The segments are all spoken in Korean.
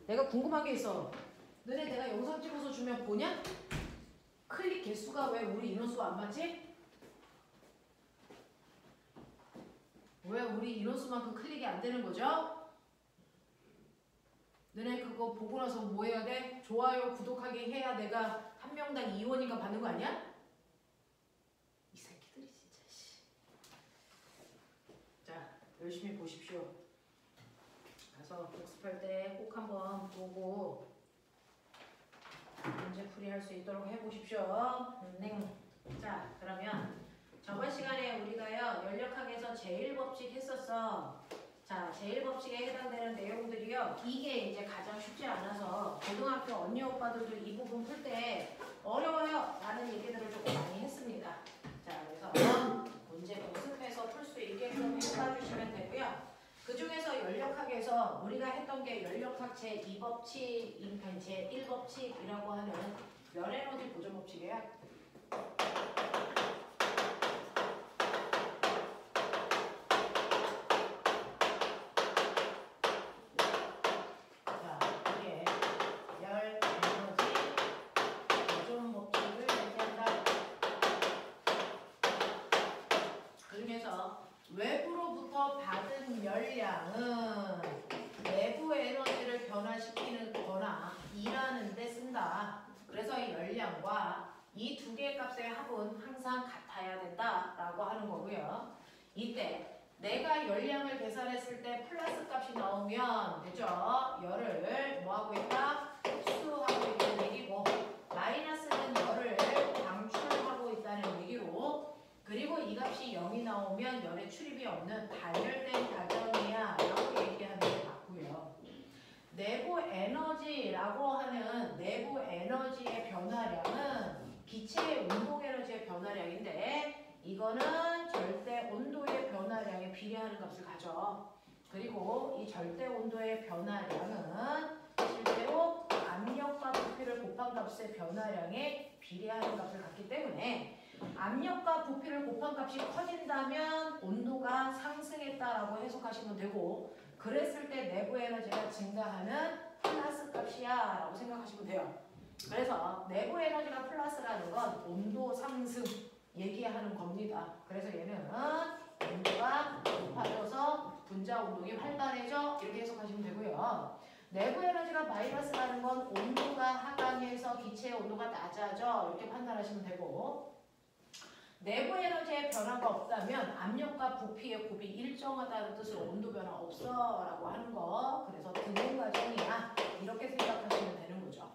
내가 궁금한 게 있어. 너네 내가 영상 찍어서 주면 보냐? 클릭 개수가 왜 우리 인원수가 안 맞지? 왜 우리 인원수만큼 클릭이 안 되는 거죠? 너네 그거 보고 나서 뭐 해야 돼? 좋아요, 구독하기 해야 내가 한 명당 2원인가 받는 거 아니야? 이 새끼들이 진짜 씨. 자, 열심히 보십시오. 가서 복습할 때 꼭 한번 보고 문제 풀이할 수 있도록 해보십시오. 자, 그러면 저번 시간에 우리가요 연력학에서 제1법칙 했었어. 자, 제1법칙에 해당되는 내용들이요. 이게 이제 가장 쉽지 않아서 고등학교 언니 오빠들도 이 부분 풀 때 어려워요 라는 얘기들을 조금 많이 했습니다. 자, 그래서 문제 복습해서 풀 수 있게끔 해봐주시면 되고요. 그 중에서 연력학에서 우리가 했던 게 연력학 제2법칙, 제1법칙이라고 하는 열에너지 보존법칙이에요. 외부로부터 받은 열량은 내부 에너지를 변화시키는 거나 일하는 데 쓴다. 그래서 이 열량과 이 두 개의 값의 합은 항상 같아야 된다라고 하는 거고요. 이때 내가 열량을 계산했을 때 플러스 값이 나오면 됐죠? 열을 뭐하고 있다? 흡수하고 있다는 얘기고 마이너스는 열을 방출하고 있다는 얘기로 그리고 이 값이 0이 나오면 열의 출입이 없는 단열된 과정이야 라고 얘기하는 게 맞고요. 내부 에너지라고 하는 내부 에너지의 변화량은 기체의 운동 에너지의 변화량인데 이거는 절대 온도의 변화량에 비례하는 값을 가져. 그리고 이 절대 온도의 변화량은 실제로 압력과 부피를 곱한 값의 변화량에 비례하는 값을 갖기 때문에 압력과 부피를 곱한 값이 커진다면 온도가 상승했다라고 해석하시면 되고 그랬을 때 내부 에너지가 증가하는 플러스 값이야 라고 생각하시면 돼요. 그래서 내부 에너지가 플러스라는 건 온도 상승 얘기하는 겁니다. 그래서 얘는 온도가 높아져서 분자 운동이 활발해져 이렇게 해석하시면 되고요. 내부 에너지가 마이너스라는 건 온도가 하강해서 기체의 온도가 낮아져 이렇게 판단하시면 되고 내부 에너지의 변화가 없다면 압력과 부피의 곱이 일정하다는 뜻으로 온도 변화 없어 라고 하는 거 그래서 등온 과정이야 이렇게 생각하시면 되는 거죠.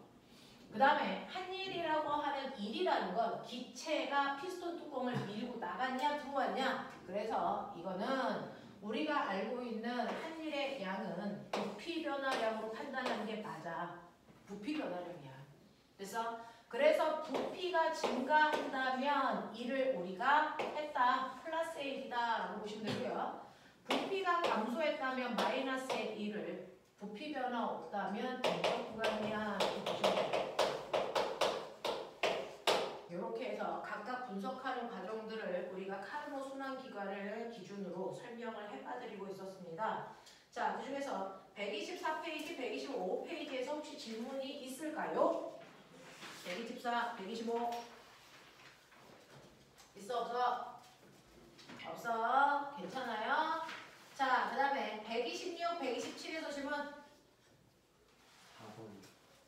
그 다음에 한일이라고 하는 일이라는 건 기체가 피스톤 뚜껑을 밀고 나갔냐 들어왔냐 그래서 이거는 우리가 알고 있는 한일의 양은 부피 변화량으로 판단하는 게 맞아. 부피 변화량이야. 그래서 부피가 증가한다면 이를 우리가 했다. 플러스의 1이다 라고 보시면 되고요. 부피가 감소했다면 마이너스의 1을 부피 변화 없다면 대적 구간이야 이렇게 보시면 돼요. 이렇게 해서 각각 분석하는 과정들을 우리가 카르노 순환기관을 기준으로 설명을 해봐드리고 있었습니다. 자, 그 중에서 124페이지, 125페이지에서 혹시 질문이 있을까요? 124, 125 있어 없어? 없어. 괜찮아요? 자, 그 다음에 126, 127에서 질문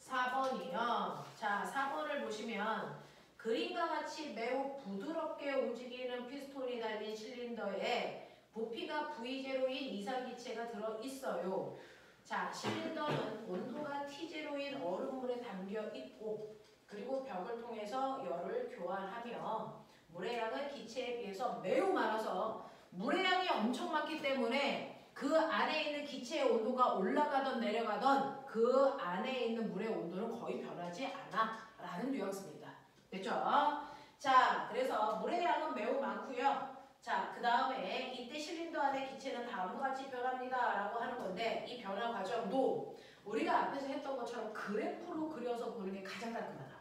4번이요. 자, 4번을 보시면 그림과 같이 매우 부드럽게 움직이는 피스톤이 달린 실린더에 부피가 V0인 이상기체가 들어있어요. 자, 실린더는 온도가 T0인 얼음물에 담겨 있고 그리고 벽을 통해서 열을 교환하며 물의 양은 기체에 비해서 매우 많아서 물의 양이 엄청 많기 때문에 그 안에 있는 기체의 온도가 올라가던 내려가던 그 안에 있는 물의 온도는 거의 변하지 않아 라는 뉘앙스입니다. 됐죠? 자, 그래서 물의 양은 매우 많고요. 자, 그 다음에 이때 실린더 안의 기체는 다음과 같이 변합니다 라고 하는 건데 이 변화 과정도 우리가 앞에서 했던 것처럼 그래프로 그려서 보는 게 가장 깔끔하다.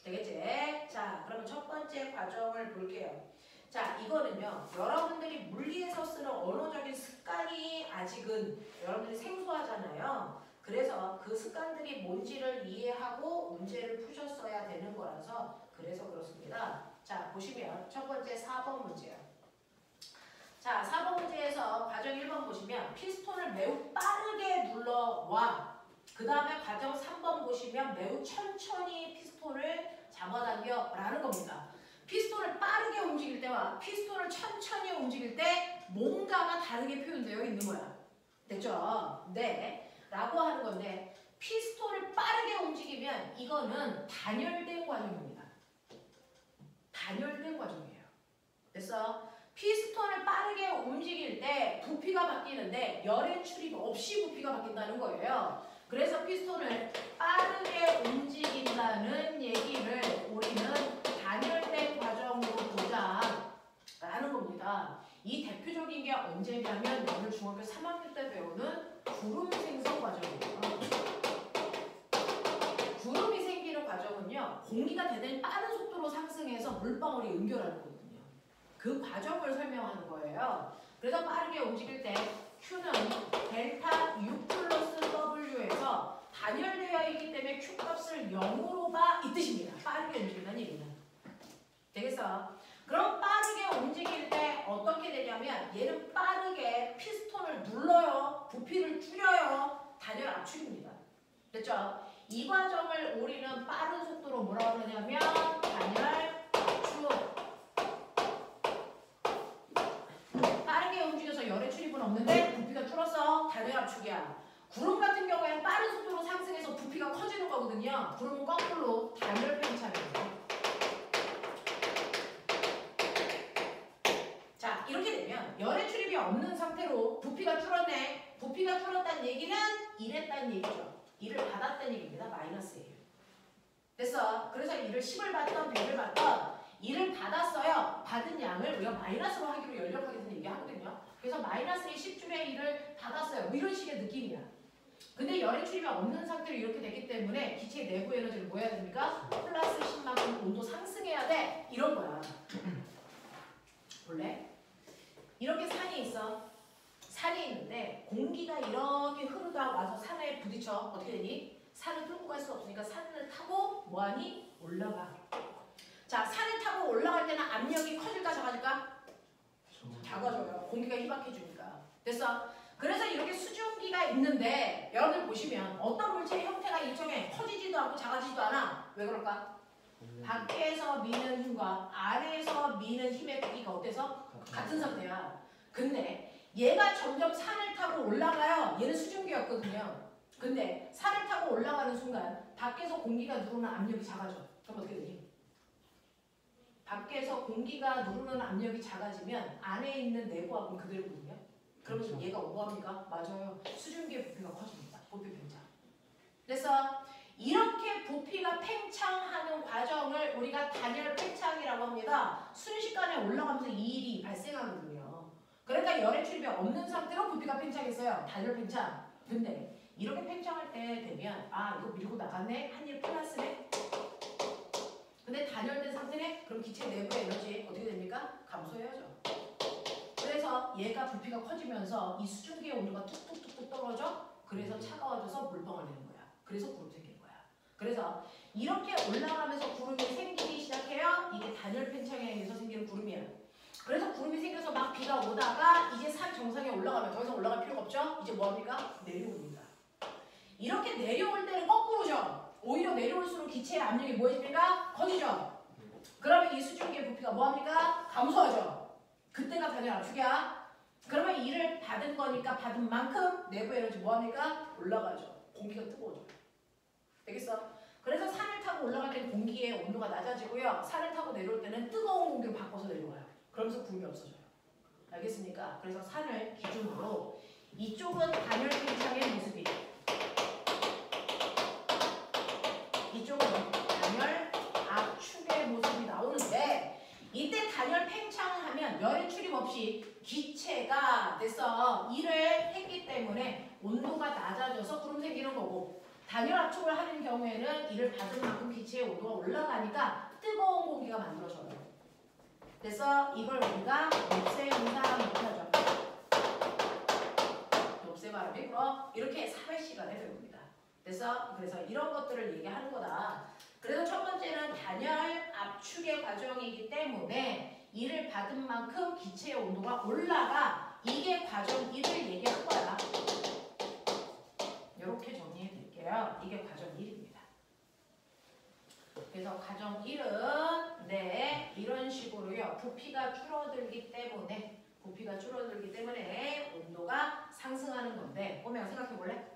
되겠지? 자, 그러면 첫 번째 과정을 볼게요. 자, 이거는요. 여러분들이 물리에서 쓰는 언어적인 습관이 아직은 여러분들이 생소하잖아요. 그래서 그 습관들이 뭔지를 이해하고 문제를 푸셨어야 되는 거라서 그래서 그렇습니다. 자, 보시면 첫 번째 4번 문제요. 자, 4번 문제에서 과정 1번 보시면 피스톤을 매우 빠르게 눌러와 그 다음에 과정 3번 보시면 매우 천천히 피스톤을 잡아당겨 라는 겁니다. 피스톤을 빠르게 움직일 때와 피스톤을 천천히 움직일 때 뭔가가 다르게 표현되어 있는 거야. 됐죠? 네. 라고 하는 건데 피스톤을 빠르게 움직이면 이거는 단열된 과정입니다. 단열된 과정이에요. 됐어? 피스톤을 빠르게 움직일 때 부피가 바뀌는데 열의 출입 없이 부피가 바뀐다는 거예요. 그래서 피스톤을 빠르게 움직인다는 얘기를 우리는 단열된 과정으로 보자 라는 겁니다. 이 대표적인 게 언제냐면 오늘 중학교 3학년 때 배우는 구름 생성 과정이에요. 구름이 생기는 과정은요. 공기가 대단히 빠른 속도로 상승해서 물방울이 응결하는 거거든요. 그 과정을 설명하는 거예요. 그래서 빠르게 움직일 때 Q는 델타 U 플러스 W에서 단열되어 있기 때문에 Q 값을 0으로 봐 이 뜻입니다. 빠르게 움직인다는 얘기는. 되겠어? 그럼 빠르게 움직일 때 어떻게 되냐면 얘는 빠르게 피스톤을 눌러요. 부피를 줄여요. 단열 압축입니다. 됐죠? 이 과정을 우리는 빠른 속도로 뭐라고 그러냐면 단열 압축. 빠르게 움직여서 열의 출입은 없는데 부피가 줄었어. 단열 압축이야. 구름 같은 경우에는 빠른 속도로 상승해서 부피가 커지는 거거든요. 구름은 거꾸로 단열 팽창이에요. 자, 이렇게 되면 열의 출입이 없는 상태로 부피가 줄었네. 부피가 줄었다는 얘기는 이랬다는 얘기죠. 이를 받았다는 얘기입니다. 마이너스예요. 됐어? 그래서 이를 10을 받던 100을 받던 이를 받았어요. 받은 양을 우리가 마이너스로 하기로 연력하겠다는 얘기하거든요. 그래서 마이너스의 10줄의 1을 받았어요. 뭐 이런 식의 느낌이야. 근데 열의 출입이 없는 상태로 이렇게 됐기 때문에 기체의 내부 에너지를 뭐 해야 됩니까? 플러스 10만큼 온도 상승해야 돼. 이런 거야. 볼래? 이렇게 산이 있어. 산이 있는데 공기가 이렇게 흐르다 와서 산에 부딪혀. 어떻게 되니? 산을 뚫고 갈 수 없으니까 산을 타고 뭐하니? 올라가. 자, 산을 타고 올라갈 때는 압력이 커질까 작아질까? 작아져요. 공기가 희박해지니까. 됐어? 그래서 이렇게 수증기가 있는데 여러분들 보시면 어떤 물체의 형태가 일정해. 커지지도 않고 작아지지도 않아. 왜 그럴까? 밖에서 미는 힘과 안에서 미는 힘의 크기가 어때서? 같은 상태야. 근데 얘가 점점 산을 타고 올라가요. 얘는 수증기였거든요. 근데 산을 타고 올라가는 순간 밖에서 공기가 누르는 압력이 작아져. 그럼 어떻게 되니? 밖에서 공기가 누르는 압력이 작아지면 안에 있는 내부압은 그대로거든요. 그러면 그렇죠. 얘가 뭐합니까? 맞아요. 수증기의 부피가 커집니다. 부피 팽창. 그래서 이렇게 부피가 팽창하는 과정을 우리가 단열 팽창이라고 합니다. 순식간에 올라가면서 이 일이 발생하거든요. 그러니까 열의 출입이 없는 상태로 부피가 팽창했어요. 단열 팽창. 근데 이렇게 팽창할 때 되면 아 이거 밀고 나갔네? 한 일 플러스네? 근데 단열된 상태네? 그럼 기체 내부의 에너지 어떻게 됩니까? 감소해야죠. 그래서 얘가 부피가 커지면서 이 수증기의 온도가 툭툭툭툭 떨어져. 그래서 차가워져서 물방울 내는 거야. 그래서 구름 생기는 거야. 그래서 이렇게 올라가면서 구름이 생기기 시작해요. 이게 단열 팽창에 의해서 생기는 구름이에요. 그래서 구름이 생겨서 막 비가 오다가 이제 산 정상에 올라가면 더 이상 올라갈 필요가 없죠? 이제 뭐합니까? 내려옵니다. 이렇게 내려올 때는 거꾸로죠. 오히려 내려올수록 기체의 압력이 뭐해집니까? 커지죠. 그러면 이 수증기의 부피가 뭐합니까? 감소하죠. 그때가 단열 압축이야. 그러면 이를 받은 거니까 받은 만큼 내부 에너지 뭐합니까? 올라가죠. 공기가 뜨거워져. 되겠어? 그래서 산을 타고 올라갈 때는 공기의 온도가 낮아지고요. 산을 타고 내려올 때는 뜨거운 공기로 바꿔서 내려와요. 그러면서 구름이 없어져요. 알겠습니까? 그래서 산을 기준으로 이쪽은 단열 팽창의 모습이 이쪽은 단열 압축의 모습이 나오는데 이때 단열 팽창을 하면 열의 출입 없이 기체가 됐어 일을 했기 때문에 온도가 낮아져서 구름 생기는 거고 단열 압축을 하는 경우에는 이를 받은 만큼 기체의 온도가 올라가니까 뜨거운 공기가 만들어져요. 그래서 이걸 우리가 롭세 현상 이렇게 하죠. 롭세 바람이 불어. 이렇게 400시간을 배웁니다. 그래서 이런 것들을 얘기하는 거다. 그래서 첫 번째는 단열 압축의 과정이기 때문에 이를 받은 만큼 기체의 온도가 올라가. 이게 과정 1을 얘기한 거야. 이렇게 정리해 드릴게요. 이게 과정 1입니다. 그래서 과정 1은 네 이런 식으로요. 부피가 줄어들기 때문에 온도가 상승하는 건데 꼬매가 생각해 볼래?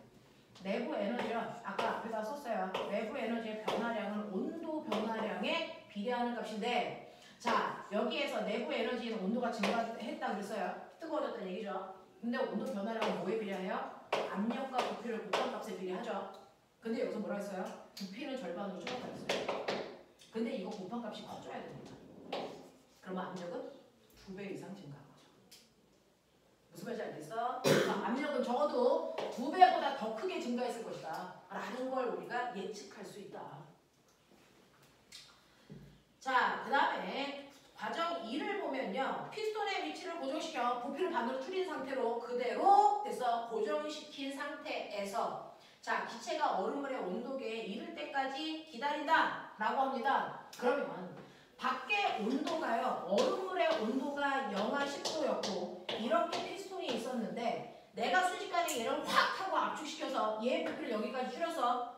내부 에너지는 아까 앞에다 썼어요. 내부 에너지의 변화량은 온도 변화량에 비례하는 값인데 자 여기에서 내부 에너지는 온도가 증가했다 그랬어요. 뜨거워졌다는 얘기죠. 근데 온도 변화량은 뭐에 비례해요? 압력과 부피를 곱한 값에 비례하죠. 근데 여기서 뭐라 했어요? 부피는 절반으로 줄었다 했어요. 근데 이거 곱한 값이 커져야 됩니다. 그러면 압력은 2배 이상 증가한 거죠. 무슨 말인지 알겠어? 압력은 적어도 2배보다 더 크게 증가했을 것이다 라는 걸 우리가 예측할 수 있다. 자, 그 다음에 과정 2를 보면요. 피스톤의 위치를 고정시켜 부피를 반으로 줄인 상태로 그대로 돼서 고정시킨 상태에서 자, 기체가 얼음물의 온도계에 이를 때까지 기다린다 라고 합니다. 그러면 밖의 온도가요. 얼음물의 온도가 영하 10도였고 이렇게 피스톤이 있었는데 내가 순식간에 얘를 확 하고 압축시켜서 얘의 부피를 여기까지 줄여서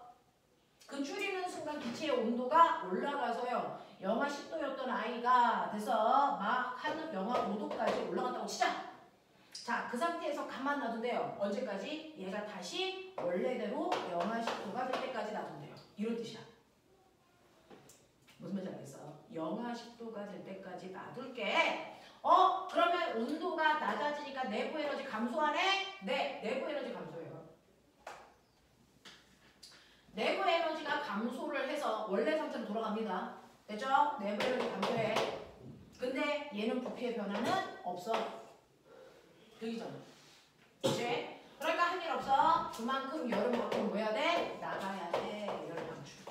그 줄이는 순간 기체의 온도가 올라가서요. 영하 10도였던 아이가 돼서 막 한 영하 5도까지 올라갔다고 치자. 자, 그 상태에서 가만 놔둔대요. 언제까지? 얘가 다시 원래대로 영하 10도가 될 때까지 놔둔대요. 이런 뜻이야. 무슨 말인지 알겠어? 영하 10도가 될 때까지 놔둘게. 그러면 온도가 낮아지니까 내부 에너지 감소하네? 네, 내부 에너지 감소해요. 내부 에너지가 감소를 해서 원래 상태로 돌아갑니다. 됐죠? 내부 에너지 감소해. 근데 얘는 부피의 변화는 없어. 되기잖아. 그치? 그러니까 할 일 없어. 그만큼 열은만큼 뭐 해야 돼? 나가야 돼. 열 방출.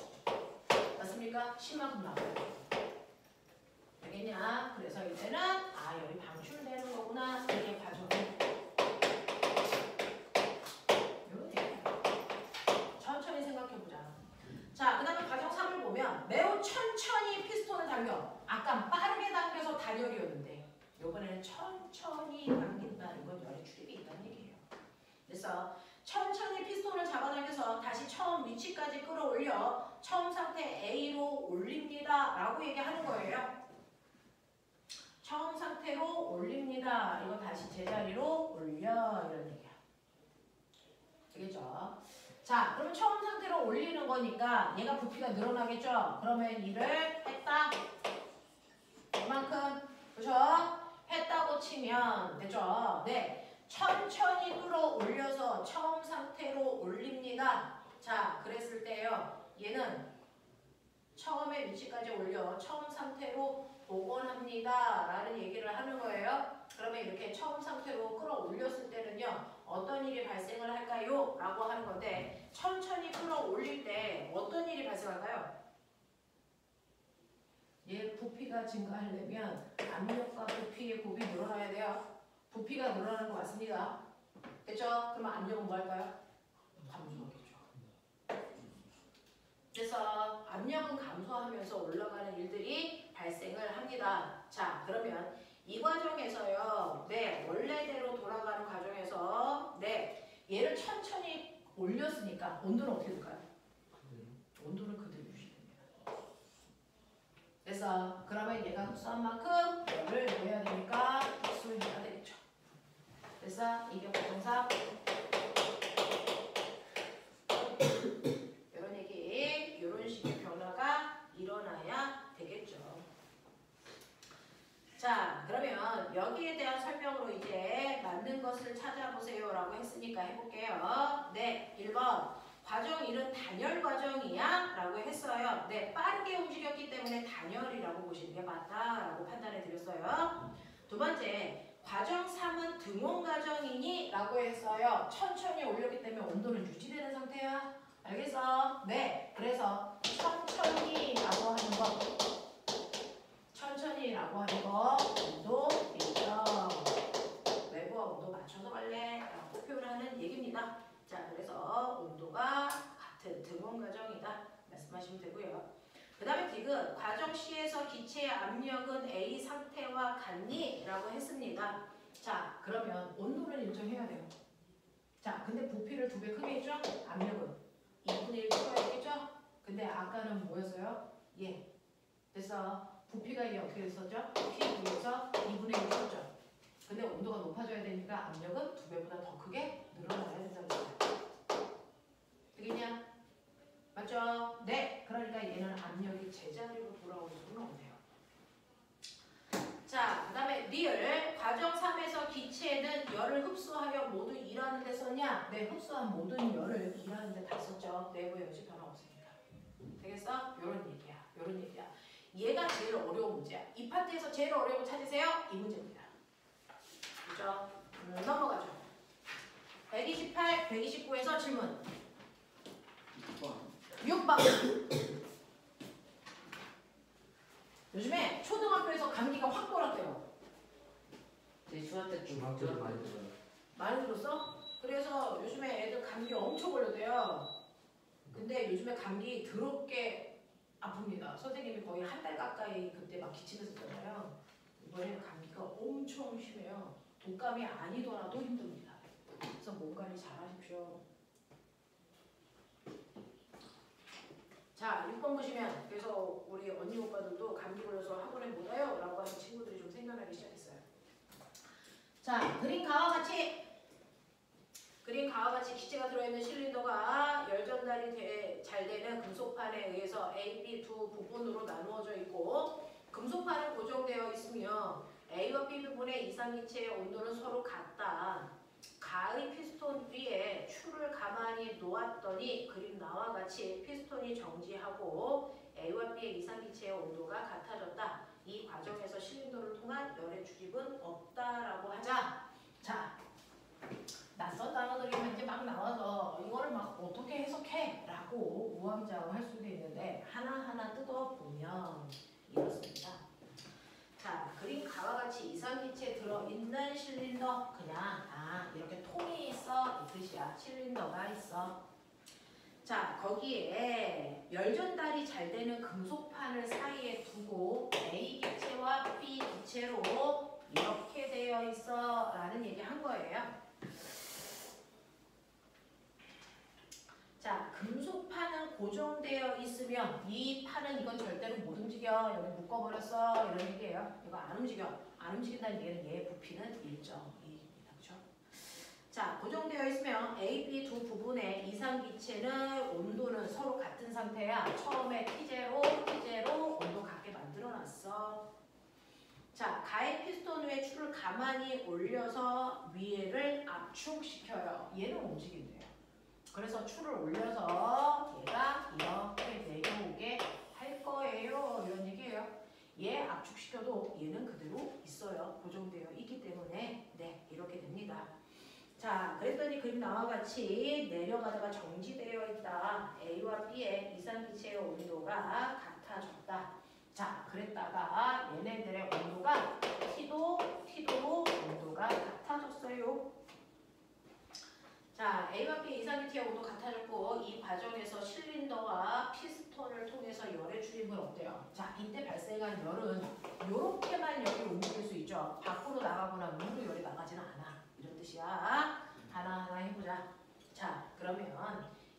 맞습니까? 10만큼 나가야 돼. 알겠냐? 그래서 이제는 열이 방출되는 거구나. 이게 과정이. 이런 얘기야. 천천히 생각해보자. 자, 그 다음에 과정 3을 보면 매우 천천히 피스톤을 당겨. 아까 빠르게 당겨서 단열이었는데 이번에는 천천히 당긴다는 건 열의 출입이 있다는 얘기예요. 그래서 천천히 피스톤을 잡아당겨서 다시 처음 위치까지 끌어올려 처음 상태 A로 올립니다 라고 얘기하는 거예요. 처음 상태로 올립니다. 이거 다시 제자리로 올려 이런 얘기야. 되겠죠? 자, 그럼 처음 상태로 올리는 거니까 얘가 부피가 늘어나겠죠? 그러면 이를 했다. 이만큼. 그죠? 했다고 치면 되죠? 네. 천천히 끌어올려서 처음 상태로 올립니다. 자, 그랬을 때요. 얘는 처음의 위치까지 올려 처음 상태로 복원합니다 라는 얘기를 하는 거예요. 그러면 이렇게 처음 상태로 끌어올렸을 때는요. 어떤 일이 발생을 할까요? 라고 하는 건데 천천히 끌어올릴 때 어떤 일이 발생할까요? 얘 부피가 증가하려면 압력과 부피의 곱이 늘어나야 돼요. 부피가 늘어나는 거 맞습니다. 됐죠? 그러면 압력은 뭐 할까요? 감소하겠죠. 그래서 압력은 감소하면서 올라가는 일들이 발생을 합니다. 자, 그러면 이 과정에서요. 네, 원래대로 돌아가는 과정에서 네, 얘를 천천히 올렸으니까 온도는 어떻게 될까요? 온도는 그대로 유지됩니다. 그래서 그러면 얘가 흡수한 만큼 열을 뭐 해야 되니까 흡수해야 되겠죠. 그래서 이게 과정상 이런 얘기, 이런 식의 변화가 일어나야 되겠죠. 자, 그러면 여기에 대한 설명으로 이제 맞는 것을 찾아보세요 라고 했으니까 해볼게요. 네, 1번 과정 1은 단열 과정이야? 라고 했어요. 네, 빠르게 움직였기 때문에 단열이라고 보시는 게 맞다 라고 판단해 드렸어요. 두 번째, 과정 3은 등온 과정이니? 라고 했어요. 천천히 올렸기 때문에 온도는 유지되는 상태야. 알겠어? 네, 그래서 천천히라고 하는 거, 천천히라고 하는 거 온도 일정, 외부와 온도 맞춰서 갈래? 라고 표현하는 얘기입니다. 등원 과정이다. 말씀하시면 되고요. 그 다음에 디귿 과정 C에서 기체의 압력은 A 상태와 같니? 라고 했습니다. 자, 그러면 온도를 일정해야 돼요. 자, 근데 부피를 2배 크게 했죠? 압력은 2분의 1 추가했겠죠? 근데 아까는 뭐였어요? 예. 그래서 부피가 이게 어떻게 됐었죠? P9에서 2분의 1 쳤죠? 근데 온도가 높아져야 되니까 압력은 2배보다 더 크게 늘어나야 된다는 거예요. 되겠냐? 맞죠? 네. 그러니까 얘는 압력이 제자리로 돌아오는 수는 없네요. 자, 그 다음에 리을 과정 3에서 기체는 열을 흡수하여 모두 일하는 데 썼냐? 네, 흡수한 모든 열을 일하는 데 다 썼죠. 내부의 여지 변화 없으니까. 되겠어? 요런 얘기야. 요런 얘기야. 얘가 제일 어려운 문제야. 이 파트에서 제일 어려운 거 찾으세요? 이 문제입니다. 그죠? 넘어가죠. 128, 129에서 질문. 6번. 요즘에 초등학교에서 감기가 확 돌았대요. 제 중학교 때 많이 들어요. 많이 들었어? 그래서 요즘에 애들 감기 엄청 걸렸대요. 근데 요즘에 감기 더럽게 아픕니다. 선생님이 거의 한 달 가까이 그때 막 기침했었잖아요. 이번에는 감기가 엄청 심해요. 독감이 아니더라도 힘듭니다. 그래서 몸 관리 잘 하십시오. 자, 6번 보시면 그래서 우리 언니 오빠들도 감기 걸려서 학원에 못 와요 라고 하는 친구들이 좀 생겨나기 시작했어요. 자, 그림과 같이 기체가 들어있는 실린더가 열 전달이 잘 되는 금속판에 의해서 A, B 두 부분으로 나누어져 있고 금속판은 고정되어 있으며 A와 B 부분의 이상기체의 온도는 서로 같다. 가의 피스톤 위에 추를 가만히 놓았더니 그림 나와 같이 피스톤이 정지하고 A와 B의 이상기체의 온도가 같아졌다. 이 과정에서 실린더를 통한 열의 출입은 없다라고 하자. 자, 낯선 단어들이 이제 막 나와서 이거를 막 어떻게 해석해? 라고 우왕좌왕할 수도 있는데 하나하나 뜯어보면 이렇습니다. 자, 그림 가와 같이 이상기체 들어있는 실린더 그냥 이렇게 통이 있어 이 뜻이야. 실린더가 있어. 자, 거기에 열 전달이 잘 되는 금속판을 사이에 두고 A 기체와 B 기체로 이렇게 되어 있어 라는 얘기 한 거예요. 자, 금속판은 고정되어 있으면 이 판은 이건 절대로 못 움직여. 여기 묶어버렸어. 이런 얘기예요. 이거 안 움직여. 안 움직인다는 얘기는 얘의 부피는 일정입니다. 그렇죠? 자, 고정되어 있으면 A, B 두 부분의 이상기체는 온도는 서로 같은 상태야. 처음에 T0 온도 같게 만들어놨어. 자, 가의 피스톤 위에 추를 가만히 올려서 위에를 압축시켜요. 얘는 움직인대요. 그래서 추를 올려서 얘가 이렇게 내려오게 할 거예요. 이런 얘기예요. 얘 압축시켜도 얘는 그대로 있어요. 고정되어 있기 때문에 네, 이렇게 됩니다. 자, 그랬더니 그림 나와 같이 내려가다가 정지되어 있다. A와 B의 이상기체의 온도가 같아졌다. 자, 그랬다가 얘네들의 온도가 T도로 온도가 같아졌어요. 자, A와 B 이상기체의 온도 같아졌고 이 과정에서 실린더와 피스톤을 통해서 열의 출입은 어때요? 자, 이때 발생한 열은 이렇게만 열이 움직일 수 있죠. 밖으로 나가거나 문으로 열이 나가지는 않아. 이런 뜻이야. 하나하나 해보자. 자, 그러면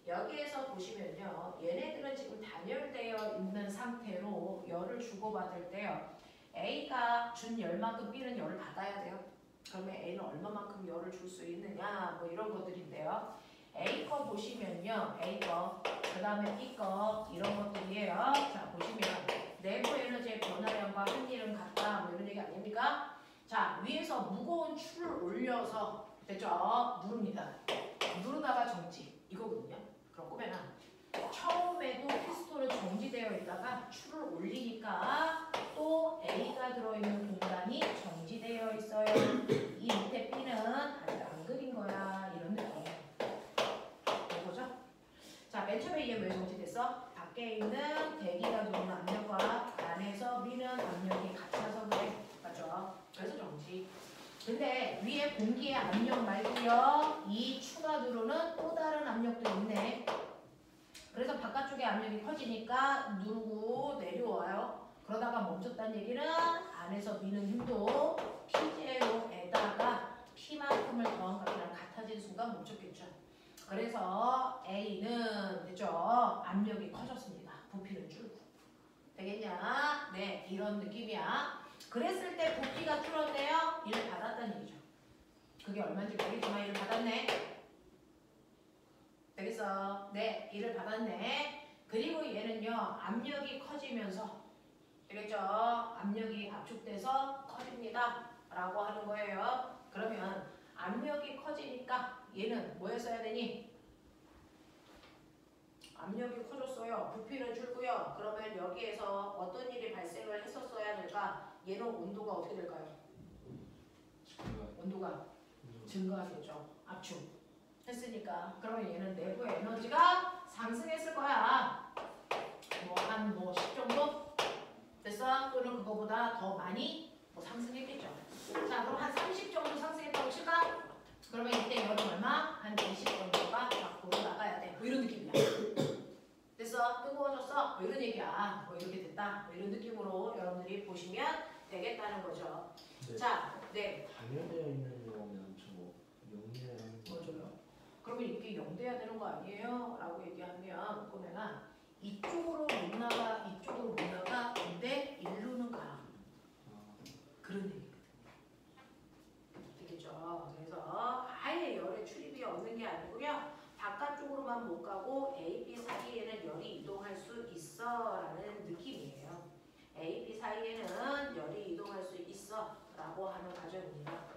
여기에서 보시면요. 얘네들은 지금 단열되어 있는 상태로 열을 주고받을 때요. A가 준 열만큼 B는 열을 받아야 돼요. 그러면 A는 얼마만큼 열을 줄 수 있느냐 뭐 이런 것들인데요. A 거 보시면요. A 거, 그 다음에 B 거 이런 것들이에요. 자, 보시면 내부 에너지의 변화량과 한일은 같다 뭐 이런 얘기 아닙니까? 자, 위에서 무거운 추를 올려서 됐죠? 누릅니다. 누르다가 정지 이거거든요. 그럼 꼬매나 처음에도 피스톤은 정지되어 있다가 추를 올리니까 또 A가 들어있는 공간이 정지되어 있어요. 이 밑에 B는 아직 안 그린 거야. 이런 느낌. 보죠? 자, 맨 처음에 얘 왜 정지됐어? 밖에 있는 대기가 들어오는 압력과 안에서 미는 압력이 같아서 그래. 맞죠? 그래서 정지. 근데 위에 공기의 압력 말고요. 이 추가 들어오는 또 다른 압력도 있네. 그래서 바깥쪽에 압력이 커지니까 누르고 내려와요. 그러다가 멈췄다는 얘기는 안에서 미는 힘도 P0에다가 P만큼을 더한 값이랑 같아진 순간 멈췄겠죠. 그래서 A는 됐죠? 압력이 커졌습니다. 부피는 줄고. 되겠냐? 네, 이런 느낌이야. 그랬을 때 부피가 줄었대요. 1 받았다는 얘기죠. 그게 얼마인지 모르겠지만 1 받았네. 되겠어? 네, 1을 받았네. 그리고 얘는요, 압력이 커지면서, 되겠죠? 압력이 압축돼서 커집니다. 라고 하는 거예요. 그러면 압력이 커지니까 얘는 뭐였어야 되니? 압력이 커졌어요. 부피는 줄고요. 그러면 여기에서 어떤 일이 발생을 했었어야 될까? 얘는 온도가 어떻게 될까요? 온도가 증가하겠죠. 압축. 했으니까. 그러면 얘는 내부의 에너지가 상승했을 거야. 한 10 정도? 됐어? 또는 그거보다 더 많이 상승했겠죠. 자, 그럼 한 30 정도 상승했다고 칠까? 그러면 이때 열은 얼마? 한 20 정도가 밖으로 나가야 돼. 뭐 이런 느낌이야. 됐어? 뜨거워졌어? 뭐 이런 얘기야. 뭐 이렇게 됐다. 뭐 이런 느낌으로 여러분들이 보시면 되겠다는 거죠. 네. 자, 네. 단열되어 있는 거면 저 용이라는 거. 맞아요. 그러면 이렇게 0돼야 되는 거 아니에요? 라고 얘기하면 보면은 이쪽으로 못 나가, 이쪽으로 못 나가, 근데 일로는 가. 그런 얘기거든요. 되겠죠? 그래서 아예 열의 출입이 없는 게 아니고요. 바깥쪽으로만 못 가고 A, B 사이에는 열이 이동할 수 있어 라는 느낌이에요. A, B 사이에는 열이 이동할 수 있어 라고 하는 과정입니다.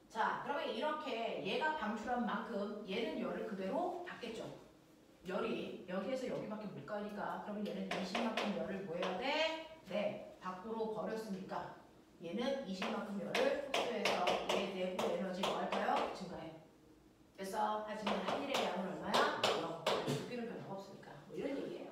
자, 그러면 이렇게 얘가 방출한 만큼 얘는 열을 그대로 받겠죠. 열이 여기에서 여기밖에 못 가니까 그러면 얘는 20만큼 열을 뭐 해야 돼? 네, 밖으로 버렸으니까 얘는 20만큼 열을 흡수해서 얘 내부 에너지 뭐 할까요? 증가해. 됐어? 하지만 한 일의 양은 얼마야? 0. 부피는 변화가 없으니까 뭐 이런 얘기예요.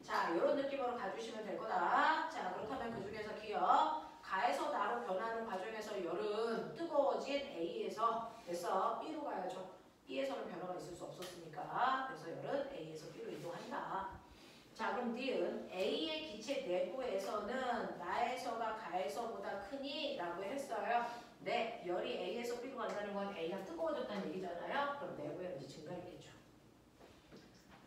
자, 이런 느낌으로 가주시면 될 거다. 자, 그렇다면 그 중에서 기억 가에서 나로 변하는 과정에서 열은 뜨거워진 A에서 됐어? B로 가야죠. B에서는 변화가 있을 수 없었으니까 그래서 열은 A에서 B로 이동한다. 자, 그럼 D은 A의 기체 내부에서는 나에서가 가에서보다 크니? 라고 했어요. 네, 열이 A에서 B로 간다는 건 A가 뜨거워졌다는 얘기잖아요. 그럼 내부 에너지 증가했겠죠.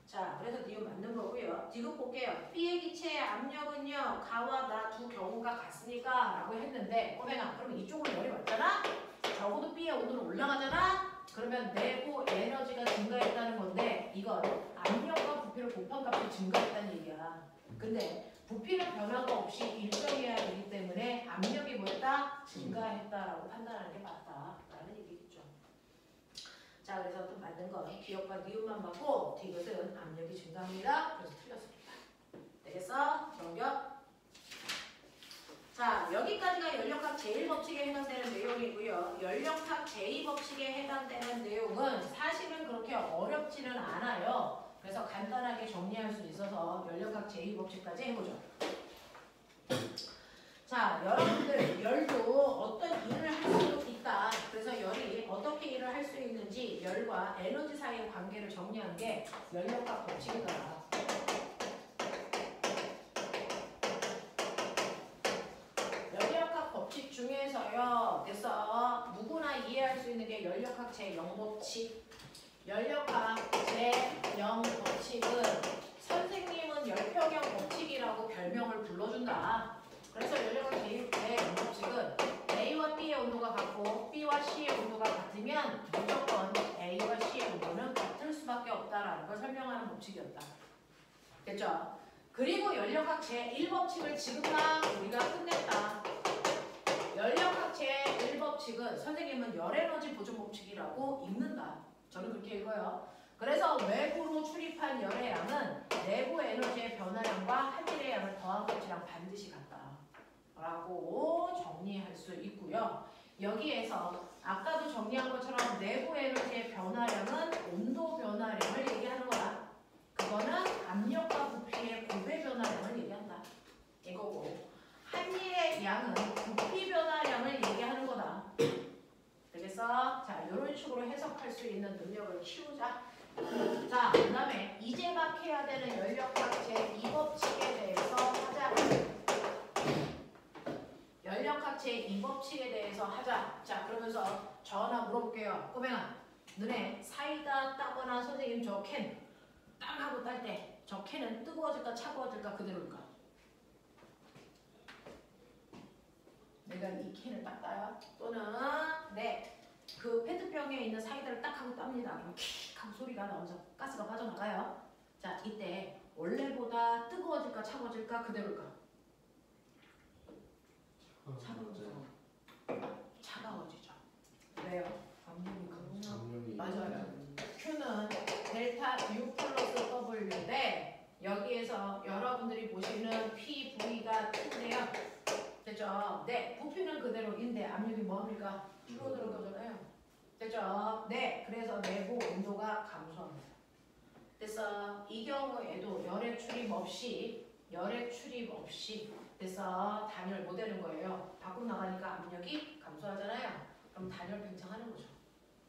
자, 그래서 니은 맞는 거고요. 디귿 볼게요. B의 기체의 압력은요, 가와 나 두 경우가 같으니까 라고 했는데 꼬맹아, 그럼 이쪽으로 열이 왔잖아? 적어도 B의 온도는 올라가잖아? 그러면 내부 에너지가 증가했다는 건데 이건 압력과 부피를 곱한 값이 증가했다는 얘기야. 근데 부피는 변화가 없이 일정해야 되기 때문에 압력이 뭐였다? 증가했다라고 판단하는 게 맞다라는 얘기겠죠. 자, 그래서 또 맞는 건 기억과 니은만 맞고 디귿은 압력이 증가합니다. 그래서 틀렸습니다. 되겠어? 정답. 자, 여기까지가 연력학 제1법칙에 해당되는 내용이고요. 연력학 제2법칙에 해당되는 내용은 사실은 그렇게 어렵지는 않아요. 그래서 간단하게 정리할 수 있어서 연력학 제2법칙까지 해보죠. 자, 여러분들 열도 어떤 일을 할 수 있다. 그래서 열이 어떻게 일을 할 수 있는지 열과 에너지 사이의 관계를 정리한 게 연력학 법칙이더라. 연력학 법칙 중에서요. 됐어. 누구나 이해할 수 있는 게 연력학 제0법칙. 연력학 제0법칙은 선생님은 열평형 법칙이라고 별명을 불러준다. 그래서 연력학 제0법칙은 A와 B의 온도가 같고 B와 C의 온도가 같으면 무조건 A와 C의 온도는 같을 수밖에 없다라는 걸 설명하는 법칙이었다. 됐죠? 그리고 연력학 제1법칙을 지금 막 우리가 끝냈다. 연력학 제1법칙은 선생님은 열에너지 보존 법칙이라고 읽는다. 저는 그렇게 읽어요. 그래서 외부로 출입한 열의 양은 내부 에너지의 변화량과 한일의 양을 더한 값이랑 반드시 같다. 라고 정리할 수 있고요. 여기에서 아까도 정리한 것처럼 내부 에너지의 변화량은 온도 변화량을 얘기하는 거야. 그거는 압력과 부피의 고배 변화량을 얘기한다. 이거고 한일의 양은 부피 변화량을 얘기하는 거다. 되겠어? 자, 이런 식으로 적극적으로 해석할 수 있는 능력을 키우자. 자, 그 다음에 이제 막 해야 되는 연력학 제2법칙에 대해서 하자. 연력학 제2법칙에 대해서 하자. 자, 그러면서 저 하나 물어볼게요. 꼬맹아, 너네 사이다 따거나 선생님 저 캔 땅 하고 딸 때 저 캔은 뜨거워질까 차가워질까 그대로일까? 내가 이 캔을 딱 따요. 또는 그 페트병에 있는 사이다를 딱 하고 땁니다. 그럼 킥 하고 소리가 나오면서 가스가 빠져나가요. 자, 이때 원래보다 뜨거워질까 차가워질까 그대로일까? 차가워지죠. 차가워지죠. 왜요? 압력이 맞아요. Q는 델타 U 플러스 W인데 여기에서 여러분들이 보시는 PV가 T인데요. 됐죠? 네, 부피는 그대로인데 압력이 뭐합니까? 줄어드는 거잖아요. 됐죠? 네, 그래서 내부 온도가 감소합니다. 그래서 이 경우에도 열의 출입 없이 그래서 단열 못 되는 거예요. 밖으로 나가니까 압력이 감소하잖아요. 그럼 단열 팽창하는 거죠.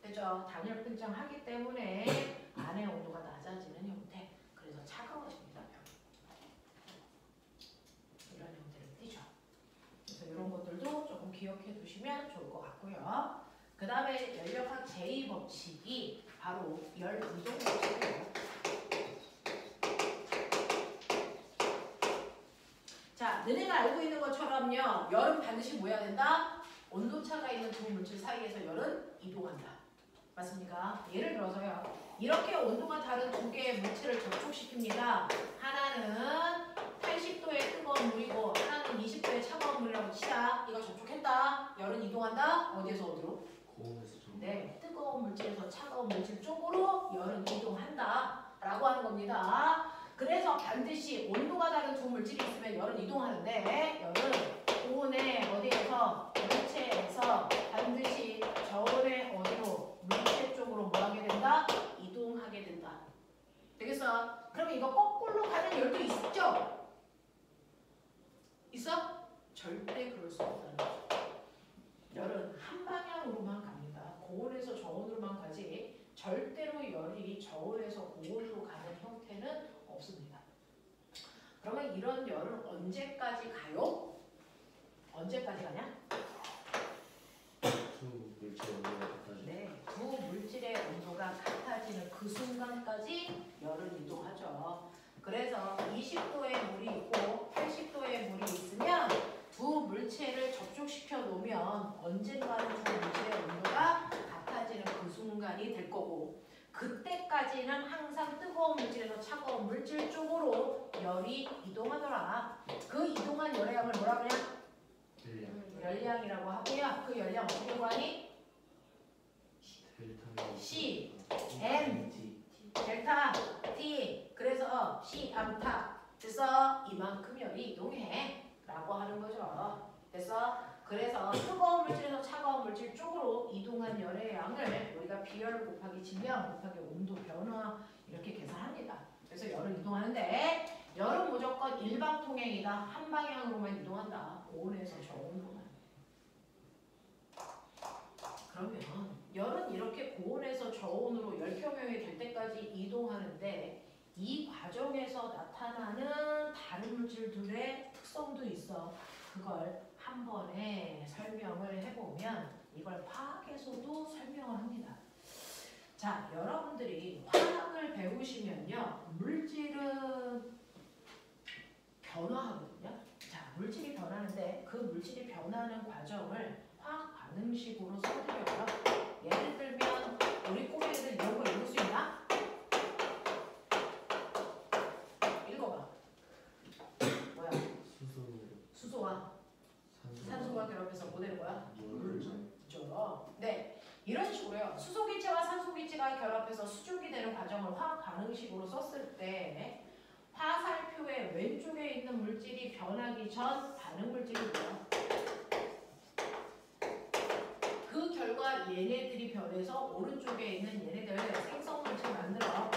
됐죠? 단열 팽창하기 때문에 안의 온도가 낮아지는 형태. 그래서 차가워집니다. 이런 형태를 띠죠. 그래서 이런 것들도 조금 기억해 두시면 좋을 것 같고요. 그 다음에 연력학 제2법칙이 바로 열 이동 법칙이에요. 자, 너네가 알고 있는 것처럼요. 열은 반드시 뭐 해야 된다? 온도차가 있는 두 물질 사이에서 열은 이동한다. 맞습니까? 예를 들어서요. 이렇게 온도가 다른 두 개의 물질을 접촉시킵니다. 하나는 80도의 뜨거운 물이고 하나는 20도의 차가운 물이라고 치자. 이거 접촉했다. 열은 이동한다. 어디에서 어디로? 고온에서 좀 네, 뜨거운 물질에서 차가운 물질 쪽으로 열은 이동한다. 라고 하는 겁니다. 그래서 반드시 온도가 다른 두 물질이 있으면 열은 이동하는데 열은 고온의 어디에서 물체에서 반드시 저온의 어디로 물체 쪽으로 뭐 하게 된다? 이동하게 된다. 되겠어? 그럼 이거 거꾸로 가는 열도 있죠? 있어? 절대 그럴 수 없다는 거죠. 열은 한 방향으로만 갑니다. 고온에서 저온으로만 가지 절대로 열이 저온에서 고온으로 가는 형태는 없습니다. 그러면 이런 열은 언제까지 가요? 언제까지 가냐? 두 물질 온도가 같아지죠. 네, 두 물질의 온도가 같아지는 그 순간까지 열은 이동하죠. 그래서 20도의 물이 있고 80도의 물이 있으면 두 물체를 접촉시켜 놓으면 언젠가는 두 물질의 온도가 같아지는 그 순간이 될 거고 그때까지는 항상 뜨거운 물질에서 차가운 물질 쪽으로 열이 이동하더라. 그 이동한 열의 양을 뭐라 그러냐? 열량이라고 하고요. 그 열량 어떻게 구하니? C, M, 델타, T. 그래서 C, 암타. 그래서 이만큼 열이 이동해. 라고 하는 거죠. 그래서 뜨거운 물질에서 차가운 물질 쪽으로 이동한 열의 양을 우리가 비열 곱하기 질량 곱하기 온도 변화 이렇게 계산합니다. 그래서 열은 이동하는데 열은 무조건 일방통행이다. 한 방향으로만 이동한다. 고온에서 저온으로만. 그러면 열은 이렇게 고온에서 저온으로 열평형이 될 때까지 이동하는데 이 과정에서 나타나는 다른 물질들의 특성도 있어. 그걸 한 번에 설명을 해보면 이걸 화학에서도 설명을 합니다. 자, 여러분들이 화학을 배우시면요. 물질은 변화하거든요. 자, 물질이 변하는데 그 물질이 변하는 과정을 화학 반응식으로 써드려요. 예를 들면 우리 꼬맹이들 이런 거 읽을 수 있나? 읽어봐. 뭐야? 수소와 산소가 결합해서 뭐 되는 거야? 물죠. 네, 이런 식으로요. 수소기체와 산소기체가 결합해서 수증기 되는 과정을 화학 반응식으로 썼을 때 화살표의 왼쪽에 있는 물질이 변하기 전 반응 물질이고요. 그 결과 얘네들이 변해서 오른쪽에 있는 얘네들 생성 물질 만들어.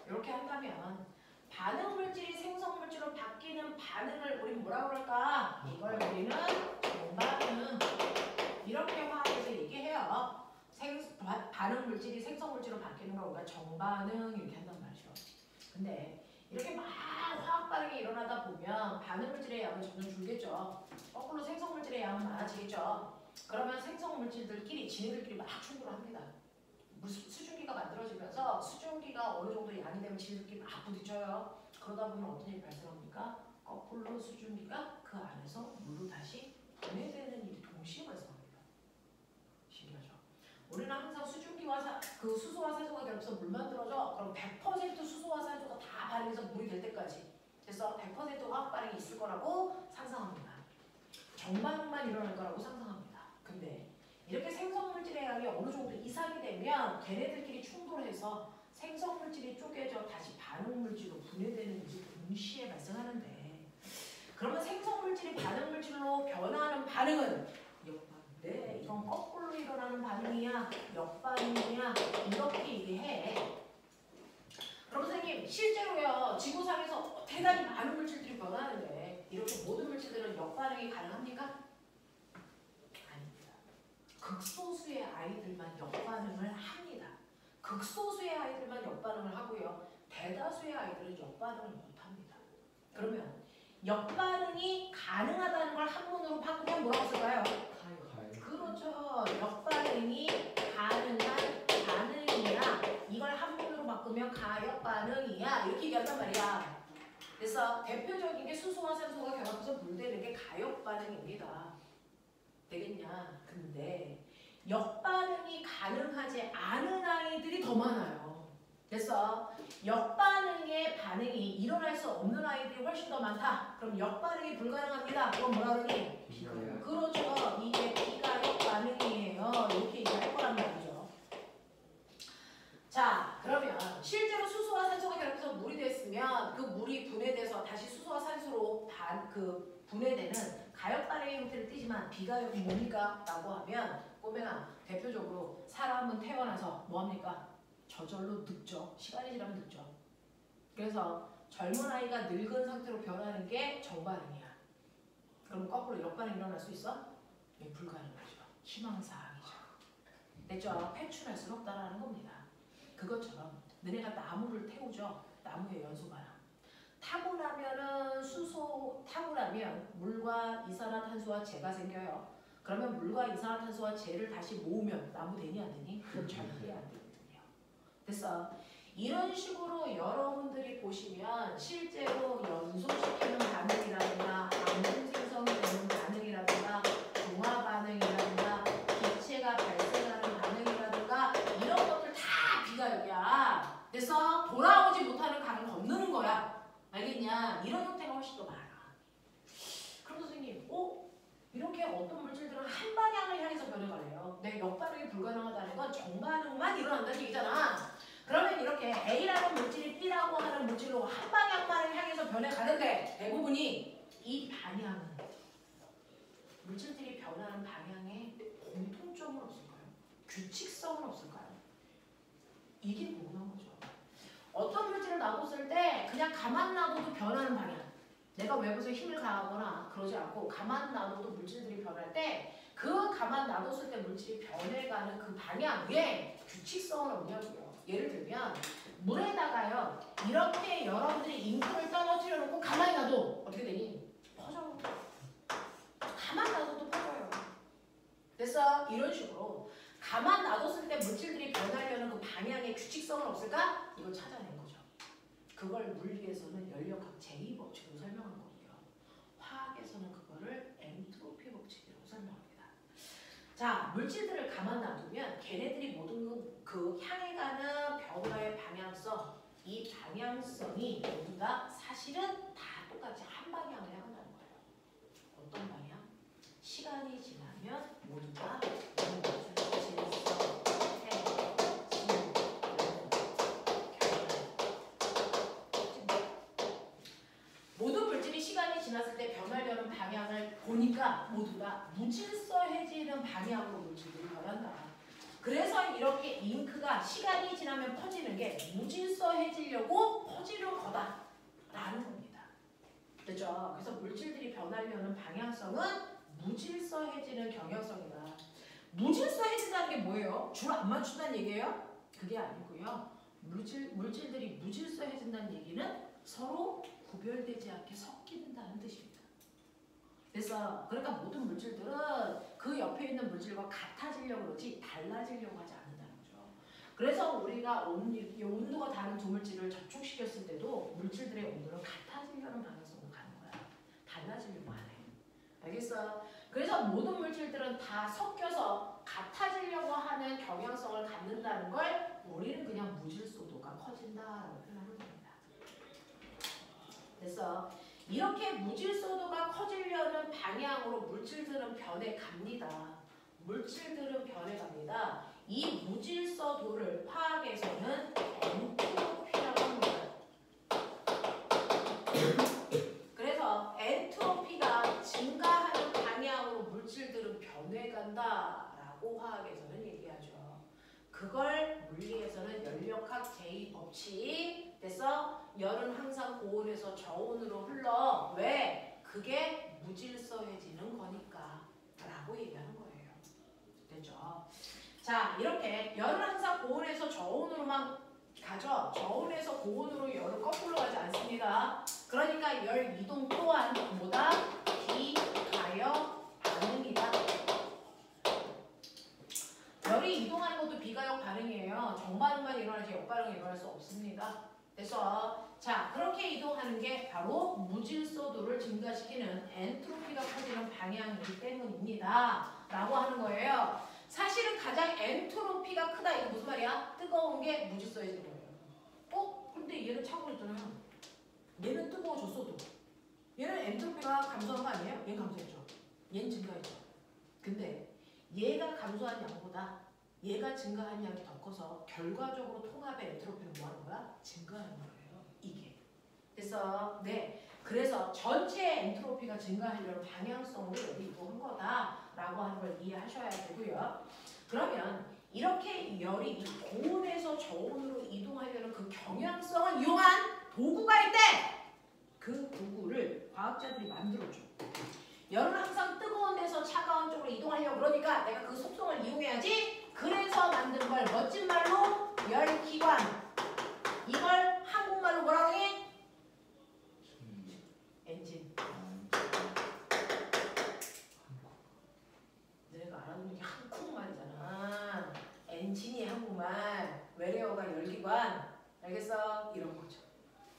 이렇게 한다면 반응 물질이 생성 물질로 바뀌는 반응을 우리 뭐라고 그럴까? 이걸 우리는 반응. 이렇게 화학에서 얘기해요. 물질이 생성물질로 바뀌는 걸 우리가 정반응 이렇게 한단 말이죠. 근데 이렇게 막 화학 반응이 일어나다 보면 반응물질의 양은 점점 줄겠죠. 거꾸로 생성물질의 양은 많아지겠죠. 그러면 생성물질들끼리 지네들끼리 막 충돌합니다. 수증기가 만들어지면서 수증기가 어느 정도 양이 되면 지네들끼리 막 부딪혀요. 그러다 보면 어떤 일이 발생합니까? 거꾸로 수증기가 그 안에서 물로 다시 분해되는 일이 동시에 발생합니다. 신기하죠? 우리는 항상 수증기와 그 수소와 산소가 결합해서 물 만들어져. 그럼 100% 수소와 산소가 다 반응해서 물이 될 때까지. 그래서 100% 화학 반응이 있을 거라고 상상합니다. 정반응만 일어날 거라고 상상합니다. 근데 이렇게 생성물질의 양이 어느 정도 이상이 되면 걔네들끼리 충돌해서 생성물질이 쪼개져 다시 반응물질로 분해되는 일이 동시에 발생하는데, 그러면 생성물질이 반응물질로 변하는 반응은 역반응인데 이건 거꾸로 일어나는 반응이야, 역반응이야, 이렇게 얘기해. 그럼 선생님 실제로요 지구상에서 대단히 많은 물질들이 변하는데 이렇게 모든 물질들은 역반응이 가능합니까? 아닙니다. 극소수의 아이들만 역반응을 합니다. 극소수의 아이들만 역반응을 하고요. 대다수의 아이들은 역반응을 못합니다. 그러면 역반응이 가능하다는 걸 한문으로 바꾸면 뭐라고 쓸까요? 그렇죠. 역반응이 가능한 반응이야. 이걸 한문으로 바꾸면 가역반응이야. 이렇게 얘기한단 말이야. 그래서 대표적인 게 수소와 산소가 결합해서 물되는 게 가역반응입니다. 되겠냐? 근데 역반응이 가능하지 않은 아이들이 더 많아요. 그래서 역반응의 반응이 일어날 수 없는 아이들이 훨씬 더 많다. 그럼 역반응이 불가능합니다. 그건 뭐라 그러니? 비가역. 그렇죠. 이게 비가역 반응이에요. 이렇게 얘기할 거란 말이죠. 자, 그러면 실제로 수소와 산소가 결합해서 물이 됐으면 그 물이 분해돼서 다시 수소와 산소로 분해되는 가역 반응의 형태를 띠지만 비가역이 뭡니까? 라고 하면 꼬맹아, 대표적으로 사람은 태어나서 뭐합니까? 저절로 늙죠. 시간이 지나면 늙죠. 그래서 젊은 아이가 늙은 상태로 변하는 게 정반응이야. 그럼 거꾸로 역반응이 일어날 수 있어? 네, 불가능하죠. 희망사항이죠. 됐죠? 배출할 수는 없다라는 겁니다. 그것처럼 너네가 나무를 태우죠. 나무의 연소 반응. 타고 나면 물과 이산화탄소와 재가 생겨요. 그러면 물과 이산화탄소와 재를 다시 모으면 나무 되니 안 되니? 그럼 절대 안 되거든요. 됐어? 이런 식으로 여러분들이 보시면 실제로 연소시키는 반응이라든가 암분 생성이 되는 반응이라든가 중화 반응이라든가 기체가 발생하는 반응이라든가 이런 것들 다 비가역이야. 그래서 돌아오지 못하는 강을 건너는 거야. 알겠냐? 이런 형태가 훨씬 더 많아. 그럼 선생님, 이렇게 어떤 물질들은 한 방향을 향해서 변해가래요. 내 역반응이 불가능하다는 건 정반응만 일어난다는 얘기잖아. 그러면 이렇게 A라는 물질이 B라고 하는 물질로 한 방향만을 향해서 변해가는데 대부분이 이 방향은 물질들이 변하는 방향에 공통점은 없을까요? 규칙성은 없을까요? 이게 궁금한 거죠. 어떤 물질을 놔뒀을 때 그냥 가만 놔둬도 변하는 방향. 내가 외부에서 힘을 가하거나 그러지 않고 가만 놔둬도 물질들이 변할 때 그 가만 놔뒀을 때 물질이 변해가는 그 방향에 규칙성은 없냐고요. 예를 들면 물에다가요 이렇게 여러분들이 잉크를 떨어뜨려 놓고 가만히 놔둬 어떻게 되니? 퍼져. 가만 놔둬도 퍼져요. 그래서 이런 식으로 가만 놔뒀을 때 물질들이 변하려는 그 방향에 규칙성은 없을까? 이걸 찾아낸 거죠. 그걸 물리에서는 연력학 제2법칙으로 설명한 거고요. 화학에서는 그거를 엔트로피 법칙이라고 설명합니다. 자, 물질들을 가만 놔두면 걔네들이 모두 그 향해 가는 변화의 방향성, 이 방향성이 모두 다 사실은 다 똑같이 한 방향을 향한다는 거예요. 어떤 방향? 시간이 지나면 모두 다 모든 물질이 시간이 지났을 때 변하려는 방향을 보니까 모두 다 무질서해지는 방향으로 물질들이 변한다. 그래서 이렇게 잉크가 시간이 지나면 퍼지는 게 무질서해지려고 퍼지는 거다라는 겁니다. 그렇죠? 그래서 물질들이 변하려는 방향성은 무질서해지는 경향성이다. 무질서해진다는 게 뭐예요? 줄 안 맞춘다는 얘기예요? 그게 아니고요. 물질들이 무질서해진다는 얘기는 서로 구별되지 않게 섞인다는 뜻입니다. 그래서 그러니까 모든 물질들은 그 옆에 있는 물질과 같아지려고 그러지 달라지려고 하지 않는다는 거죠. 그래서 우리가 온도가 다른 두 물질을 접촉시켰을 때도 물질들의 온도는 같아지려는 방향성으로 가는 거야. 달라지려고 안 해. 알겠어? 그래서 모든 물질들은 다 섞여서 같아지려고 하는 경향성을 갖는다는 걸 우리는 그냥 무질소도가 커진다라고 표현하는 겁니다. 그래서 이렇게 무질소도가 커지려는 방향으로 물질들은 변해갑니다. 물질들은 변해갑니다. 이 무질서도를 화학에서는 엔트로피라고 합니다. 그래서 엔트로피가 증가하는 방향으로 물질들은 변해간다라고 화학에서는 얘기하죠. 그걸 물리에서는 연력학 제2법칙 그래서 열은 항상 고온에서 저온으로 흘러. 왜? 그게 무질서해지는 거니까 라고 얘기하는 거예요. 됐죠? 자, 이렇게 열은 항상 고온에서 저온으로만 가죠. 저온에서 고온으로 열은 거꾸로 가지 않습니다. 그러니까 열 이동 또한 뭐다? 비가역 반응이다. 열이 이동하는 것도 비가역 반응이에요. 정반응만 일어나지 역반응이 일어날 수 없습니다. 그래서 자 그렇게 이동하는 게 바로 무질서도를 증가시키는 엔트로피가 커지는 방향이기 때문입니다. 라고 하는 거예요. 사실은 가장 엔트로피가 크다. 이거 무슨 말이야? 뜨거운 게 무질서해지는 거예요. 근데 얘는 차고 있잖아요. 얘는 뜨거워졌어도 얘는 엔트로피가 감소한 거 아니에요? 얘는 감소했죠. 얘는 증가했죠. 근데 얘가 감소한 양보다 얘가 증가한 양이 더 커서 결과적으로 통합의 엔트로피는 뭐 하는 거야? 증가하는 거예요. 이게. 그래서 그래서 전체 엔트로피가 증가하려는 방향성으로 여기 이동한 거다라고 하는 걸 이해하셔야 되고요. 그러면 이렇게 열이 고온에서 저온으로 이동하려는 그 경향성을 이용한 도구가 있대. 그 도구를 과학자들이 만들어줘. 열은 항상 뜨거운 데서 차가운 쪽으로 이동하려고 그러니까 내가 그 속성을 이용해야지. 그래서 만든 걸 멋진 말로 열기관. 이걸 한국말로 뭐라고 해? 엔진. 내가 알아듣는 게 한국말이잖아. 엔진이 한국말. 외래어가 열기관. 알겠어? 이런 거죠.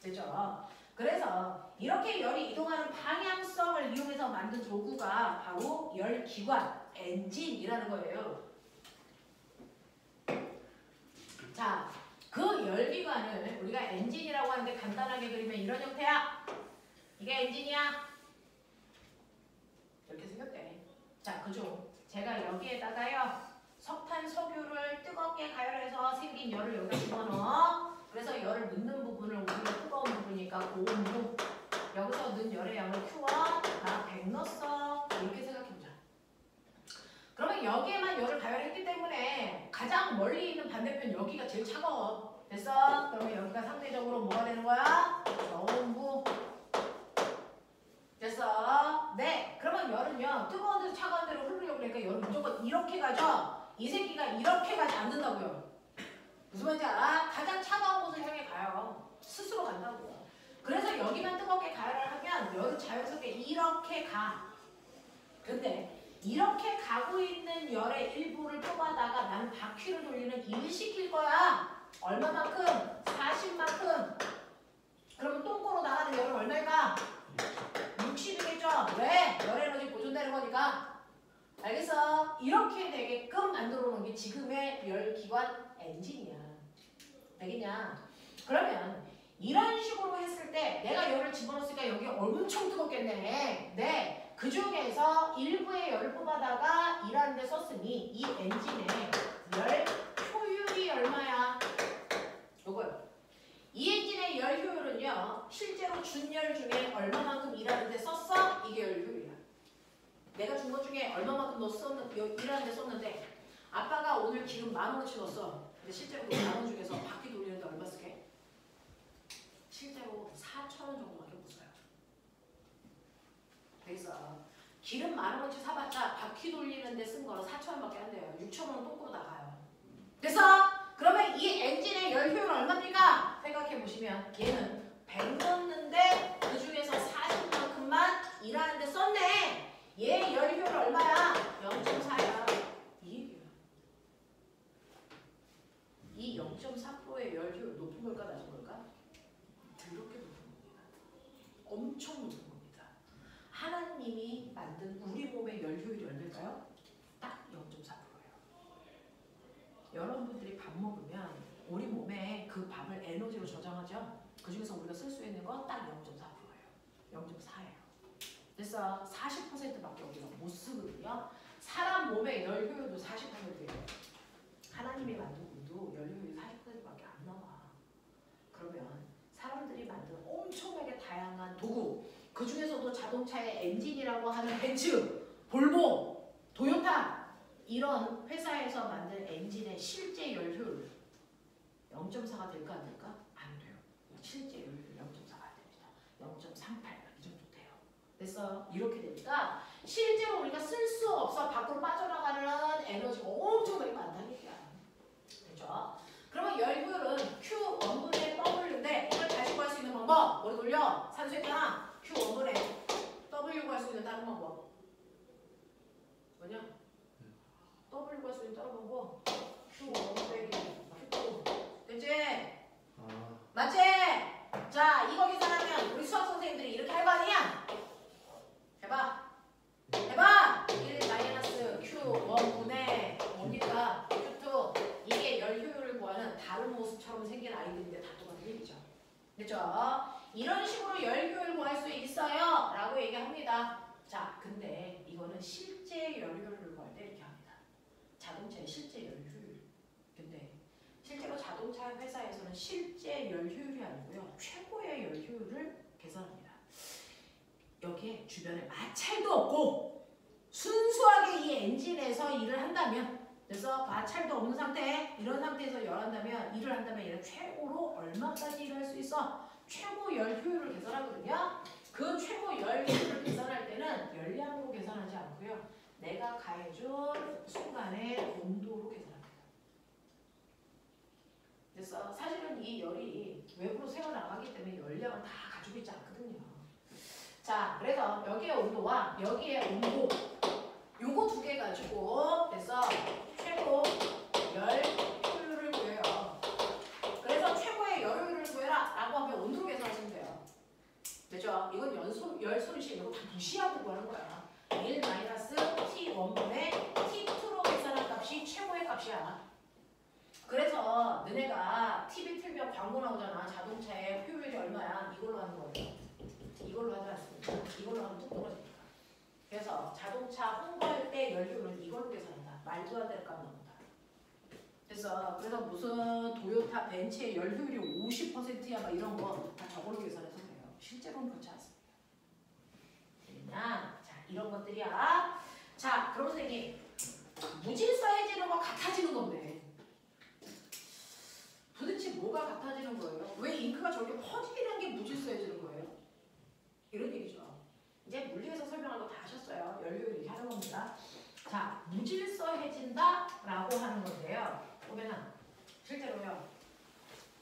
됐죠? 그래서 이렇게 열이 이동하는 방향성을 이용해서 만든 도구가 바로 열기관, 엔진이라는 거예요. 자, 그 열기관을 우리가 엔진이라고 하는데 간단하게 그리면 이런 형태야. 이게 엔진이야. 이렇게 생겼대. 자, 그죠? 제가 여기에다가요. 석탄, 석유를 뜨겁게 가열해서 생긴 열을 여기다 집어넣어. 그래서 열을 넣는 부분을 우리가 뜨거운 부분이니까 고온으로 여기서 넣은 열의 양을 Q와 나 100 넣었어. 이렇게 생각해보자. 그러면 여기에만 열을 가열했기 때문에 가장 멀리 있는 반대편 여기가 제일 차가워. 됐어? 그러면 여기가 상대적으로 뭐가 되는 거야? 저온부. 됐어? 네. 그러면 열은요. 뜨거운 데서 차가운 데로 흐르려고 그러니까 열은 무조건 이렇게 가죠? 이 새끼가 이렇게 가지 않는다고요. 무슨 말인지 알아? 가장 차가운 곳을 향해 가요. 스스로 간다고요. 그래서 여기만 뜨겁게 가열을 하면 열은 자연스럽게 이렇게 가. 근데 이렇게 가고 있는 열의 일부를 뽑아다가 나는 바퀴를 돌리는 일을 시킬 거야. 얼마만큼? 40만큼. 그러면 똥꼬로 나가는 열은 얼마일까? 60이겠죠? 왜? 열 에너지 보존되는 거니까. 알겠어? 이렇게 되게끔 만들어 놓은 게 지금의 열기관 엔진이야. 되겠냐? 그러면 이런 식으로 했을 때 내가 열을 집어넣었으니까 여기 엄청 뜨겁겠네. 네. 그 중에서 일부의 열을 뽑아다가 일하는 데 썼으니 이 엔진의 열 효율이 얼마야? 요거요. 이 엔진의 열 효율은요. 실제로 준 열 중에 얼마만큼 일하는 데 썼어? 이게 열 효율이야. 내가 준 것 중에 얼마만큼 일하는 데 썼는데 아빠가 오늘 기름 10,000원어치 넣었어. 근데 실제로 그 10,000원 중에서 바퀴 돌리는데 얼마 쓰게? 실제로 4,000원 정도밖에 못 써요. 그래서 기름 10,000원어치 사봤자 바퀴 돌리는데 쓴 거는 4,000원밖에 안 돼요. 6,000원은 똥꼬로 나가요. 그래서 그러면 이 보시면 얘는 100 넣었는데 그 중에서 40만큼만 일하는데 썼네. 얘 열효율 얼마야? 0.4야. 이 얘기야. 이 0.4%의 열효율 높은 걸까 낮은 걸까? 더럽게 높은 겁니다. 엄청 높은 겁니다. 하나님이 만든 우리 몸의 열효율이 얼마일까요? 딱 0.4%예요. 여러분들이 밥 먹으면 우리 몸에 그 밥을 에너지로 저장하죠. 그 중에서 우리가 쓸 수 있는 건 딱 0.4%예요. 0.4예요. 그래서 40%밖에 우리가 못 쓰거든요. 사람 몸의 열효율도 40%예요. 하나님이 만든 우리도 열효율이 40%밖에 안 나와. 그러면 사람들이 만든 엄청나게 다양한 도구, 그 중에서도 자동차의 엔진이라고 하는 벤츠, 볼보, 토요타 이런 회사에서 만든 엔진의 실제 열효율 0.4가 될까 안 될까? 안 돼요. 실제 열효율 0.4가 안 됩니다. 0.38 이 정도 돼요. 그래서 이렇게 되니까 실제로 우리가 쓸 수 없어 밖으로 빠져나가는 에너지가 엄청나게 많다는 얘기야. 그렇죠? 그러면 열효율은 Q 원분의 W인데 이걸 다시 구할 수 있는 방법 머리 돌려. 산수했잖아. Q 원분의 W 구할 수 있는 다른 방법 뭐냐? W 구할 수 있는 다른 방법 Q 원분 빼기 Q2 됐지? 맞지? 자 이거 계산하면 우리 수학 선생님들이 이렇게 할 거 아니야? 해봐. 해봐. 1 마이너스 Q 원분의 뭡니까? Q2 이게 열효율을 구하는 다른 모습처럼 생긴 아이들인데 다 똑같은 얘기죠. 됐죠? 이런 식으로 열효율 구할 수 있어요 라고 얘기합니다. 자 근데 이거는 실제 열효율을 구할 때 이렇게 합니다. 자동차의 실제 열효율. 근데 실제로 자동차 회사에서는 실제 열효율이 아니고요. 최고의 열효율을 계산합니다. 여기에 주변에 마찰도 없고 순수하게 이 엔진에서 일을 한다면 그래서 마찰도 없는 상태 이런 상태에서 일을 한다면 얘는 최고로 얼마까지 일할 수 있어? 최고 열효율을 계산하거든요. 그 최고 열효율을 계산할 때는 열량으로 계산하지 않고요. 내가 가해준 순간의 온도로 계산합니다. 그래서 사실은 이 열이 외부로 새어나가기 때문에 열량을 다 가지고 있지 않거든요. 자, 그래서 여기의 온도와 여기의 온도 요거 두 개 가지고 그래서 최고 열효율을 구해요. 그래서 최고의 열효율을 구해라 라고 하면 온도로 계산하시면 돼요. 됐죠? 이건 열소리식 이거 다 무시하고 구하는 거야. 1 마이너스 T 원분의 T2로 계산한 값이 최고의 값이야. 그래서 너네가 TV 틀면 광고 나오잖아. 자동차의 효율이 얼마야? 이걸로 하는 거예요. 이걸로 하지 않습니다. 이걸로 하면 뚝 떨어집니다. 그래서 자동차 홍보할 때 열효율은 이걸로 계산한다. 말도 안 되는 값 나온다. 그래서 무슨 도요타 벤츠의 열효율이 50%야 막 이런 거 다 저걸로 계산해서 돼요. 실제로는 그렇지 않습니다. 그냥 자 이런 것들이야. 자 그럼 선생님 무질서해지는 거 같아지는 건데 도대체 뭐가 같아지는 거예요? 왜 잉크가 저렇게 퍼지는 게 무질서해지는 거예요? 이런 얘기죠. 이제 물리에서 설명한 거 다 하셨어요. 열효율 이렇게 하는 겁니다. 자, 무질서해진다라고 하는 건데요. 보면은 실제로요.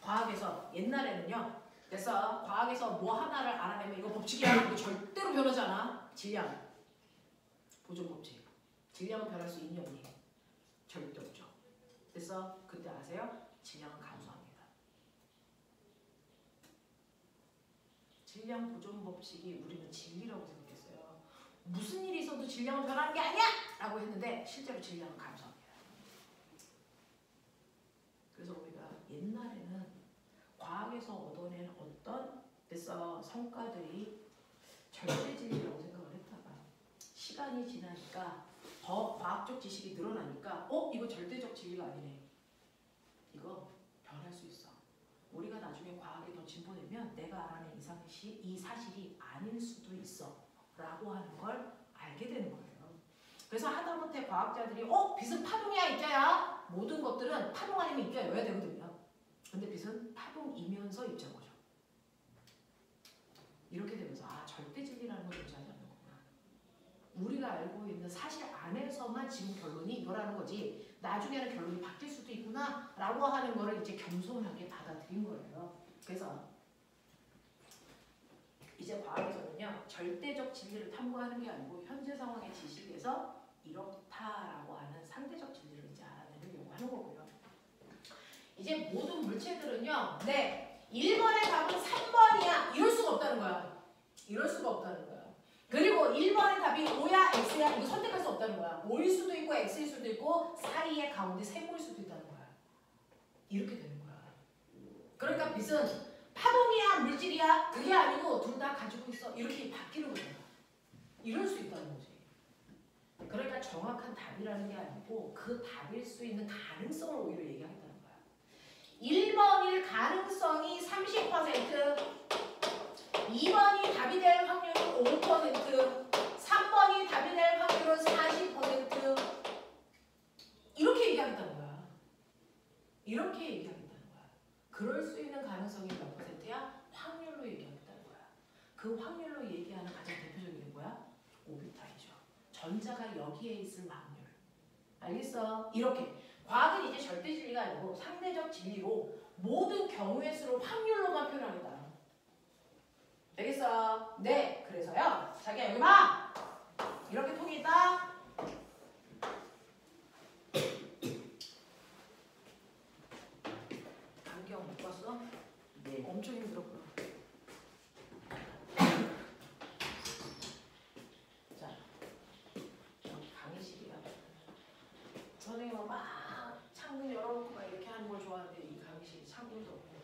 과학에서 옛날에는요. 그래서 과학에서 뭐 하나를 알아내면 이거 법칙이야. 이거 절대로 변하지 않아. 질량, 보존 법칙. 질량은 변할 수 있니 없니? 절대 없죠. 그래서 그때 아세요? 질량은 감소합니다. 질량 보존 법칙이 우리는 진리라고 생각했어요. 무슨 일이 있어도 질량은 변하는 게 아니야! 라고 했는데 실제로 질량은 감소합니다. 그래서 우리가 옛날에는 과학에서 얻어낸 어떤 그래서 성과들이 절대 진리라고 생각을 했다가 시간이 지나니까 더 과학적 지식이 늘어나니까 이거 절대적 진리가 아니네. 이거 변할 수 있어. 우리가 나중에 과학이 더 진보되면 내가 알아낸 이 사실이 아닐 수도 있어 라고 하는 걸 알게 되는 거예요. 그래서 하다못해 과학자들이 빛은 파동이야 입자야. 모든 것들은 파동 아니면 입자여야 되거든요. 근데 빛은 파동이면서 입자인 거죠. 이렇게 되면서 절대 진리라는 걸 존재하지 않는 거구나. 우리가 알고 있는 사실 안에서만 지금 결론이 이거라는 거지 나중에는 결론이 바뀔 수도 있구나 있구나 라고 하는 거를 이제 겸손하게 받아들인 거예요. 그래서 이제 과학에서는요 절대적 진리를 탐구하는 게 아니고 현재 상황의 지식에서 이렇다라고 하는 상대적 진리를 이제 알아내려고 하는 거고요. 이제 모든 물체들은요, 네, 1번의 답은 3번이야. 이럴 수가 없다는 거야. 이럴 수가 없다는 거야. 그리고 1번의 답이 5야, X야. 이거 선택할 수 없다는 거야. 5일 수도 있고 X일 수도 있고 사이에 가운데 세모일 수도 있다는 거야. 이렇게 되는 거야. 그러니까 빛은 파동이야, 물질이야. 그게 아니고 둘 다 가지고 있어. 이렇게 바뀌는 거야. 이럴 수 있다는 거지. 그러니까 정확한 답이라는 게 아니고 그 답일 수 있는 가능성을 오히려 얘기하겠다는 거야. 1번일 가능성이 30%, 2번이 답이 될 확률은 5%, 3번이 답이 될 확률은 40%. 이렇게 얘기하겠다는 거야. 이렇게 얘기하겠다는 거야. 그럴 수 있는 가능성이 몇 %야? 확률로 얘기하겠다는 거야. 그 확률로 얘기하는 가장 대표적인 게 뭐야? 오비타이죠. 전자가 여기에 있을 확률. 알겠어? 이렇게. 과학은 이제 절대 진리가 아니고 상대적 진리로 모든 경우의 수를 확률로만 표현하겠다. 되겠어? 네. 그래서요. 자기야 여기 봐. 이렇게 통이 있다. 안경 못 봤어? 네. 엄청 힘들었구나. 자, 여기 강의실이야. 선생님은 막 창문 열어놓고 막 이렇게 하는 걸 좋아하는데 이 강의실이 창문도 없고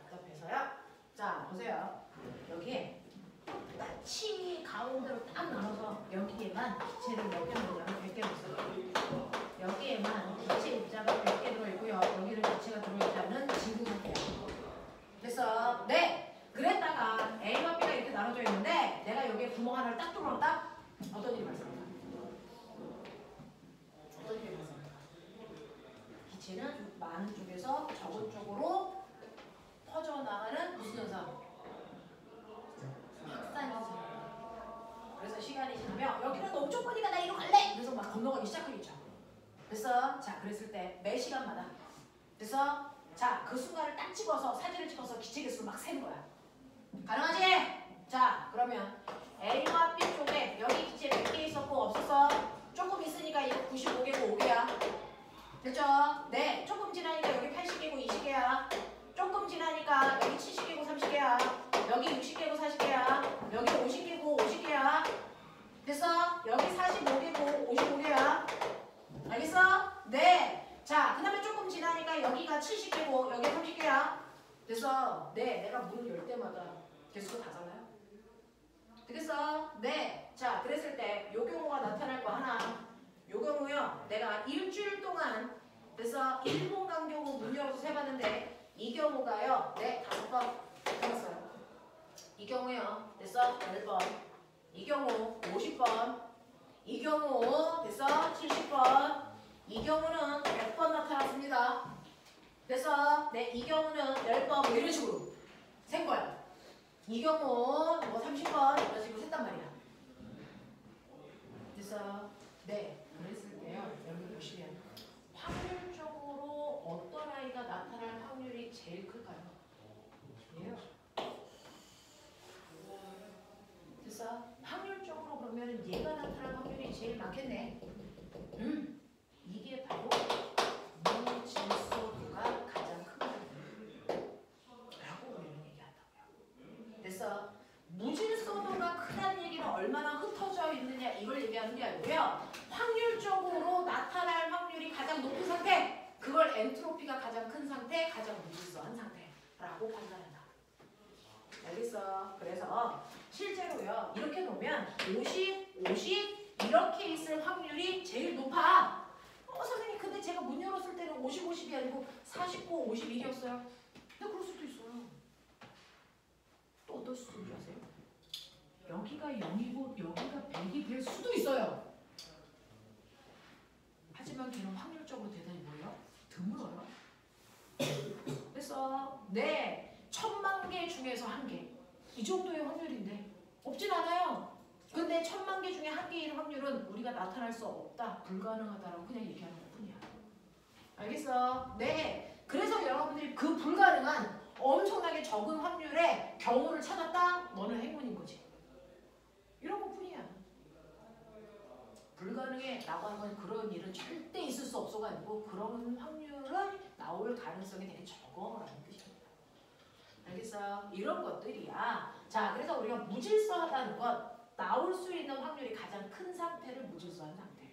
답답해서요. 자, 보세요. 여기에 치 가운데로 딱 나눠서 여기에만 기체를 몇 개 넣으면 100개 넣었어요. 여기에만 기체 입자가 100개 들어있고요. 여기는 기체가 들어있지 않는 진구 상태예요. 됐어? 네! 그랬다가 A와 B가 이렇게 나눠져 있는데 내가 여기에 구멍 하나를 딱 뚫어놨다? 어떤 일이 발생할까? 어떤 일이 발생할까? 기체는 많은 쪽에서 적은 쪽으로 퍼져나가는 무슨 현상? 확산 현상. 그래서 시간이 지나면 여기는 너무 좁으니까 나 이리로 갈래! 그래서 막 건너가기 시작하겠죠. 됐어? 자, 그랬을 때 매 시간마다 됐어? 자, 그 순간을 딱 찍어서 사진을 찍어서 기체 개수를 막 세는 거야. 가능하지? 자, 그러면 A와 B 쪽에 여기 기체 100개 있었고 없었어? 조금 있으니까 이거 95개고 5개야. 됐죠? 네, 조금 지나니까 여기 80개고 20개야. 조금 지나니까 여기 70개고 30개야. 여기 60개고 40개야. 여기 50개고 50개야. 됐어? 여기 45개고 55개야. 알겠어? 네. 자, 그 다음에 조금 지나니까 여기가 70개고 여기 30개야. 됐어? 네. 내가 문을 열 때마다 개수가 다잖아요. 되겠어? 네. 자, 그랬을 때 요 경우가 나타날 거 하나. 요 경우요. 내가 일주일 동안 그래서 1분 간격으로 문 열어서 세봤는데 이 경우가요. 네. 5번 해봤어요. 이 경우요. 됐어? 10번. 이 경우 50번. 이 경우 됐어? 70번. 이 경우는 100번 나타났습니다. 됐어? 네. 이 경우는 10번 뭐 이런 식으로 센 거야. 이 경우 뭐 30번 이런 식으로 셌단 말이야. 됐어? 네. 그랬을 때요. 여러분 보시면 확률적으로 어떤 아이가 나타날 확률이 제일 클까요? 얘요. 됐어? 확률적으로 그러면 얘가 나타날 확률이 제일 많겠네. 이게 바로 무질서도가 가장 큰 거라고 우리는 얘기한다고요. 됐어? 무질서도가 크다는 얘기는 얼마나 흩어져 있느냐 이걸 얘기하는 게 아니고요. 확률적으로 나타날 확률이 가장 높은 상태, 그걸 엔트로피가 가장 큰 상태, 가장 무질서한 상태라고 판단한다. 알겠어? 그래서 실제로요. 이렇게 놓으면 50, 50 이렇게 있을 확률이 제일 높아. 선생님 근데 제가 문 열었을 때는 50, 50이 아니고 49, 51이었어요. 근데 그럴 수도 있어요. 또 어떨 수도 있는지 아세요? 여기가 0이고 여기가 100이 될 수도 있어요. 하지만 걔는 확률적으로 대단히 뭐예요? 드물어요. 그래서 네, 1000만 개 중에서 1개 이 정도의 확률인데 없진 않아요. 근데 1000만 개 중에 1개일 확률은 우리가 나타날 수 없다, 불가능하다라고 그냥 얘기하는 것 뿐이야. 알겠어? 네. 그래서 여러분들이 그 불가능한 엄청나게 적은 확률의 경우를 찾았다? 너는 행운인 거지. 이런 것뿐이야. 불가능해 라고 하는 건 그런 일은 절대 있을 수 없어가 아니고 그런 확률은 나올 가능성이 되게 적어라는 뜻입니다. 알겠어요? 이런 것들이야. 자, 그래서 우리가 무질서하다는 것, 나올 수 있는 확률이 가장 큰 상태를 무질서한 상태.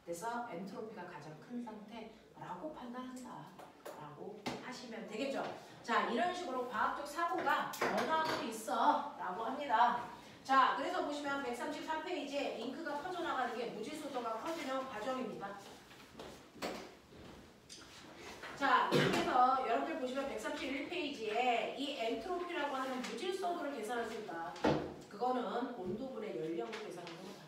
그래서 엔트로피가 가장 큰 상태라고 판단한다 라고 하시면 되겠죠. 자, 이런 식으로 과학적 사고가 변화하고 있어 라고 합니다. 자, 그래서 보시면 133페이지에 잉크가 퍼져나가는 게 무질소도가 커지는 과정입니다. 자, 그래서 여러분들 보시면 131페이지에 이 엔트로피라고 하는 무질소도를 계산할 수 있다. 그거는 온도분의 연량으로 계산하는 겁니다.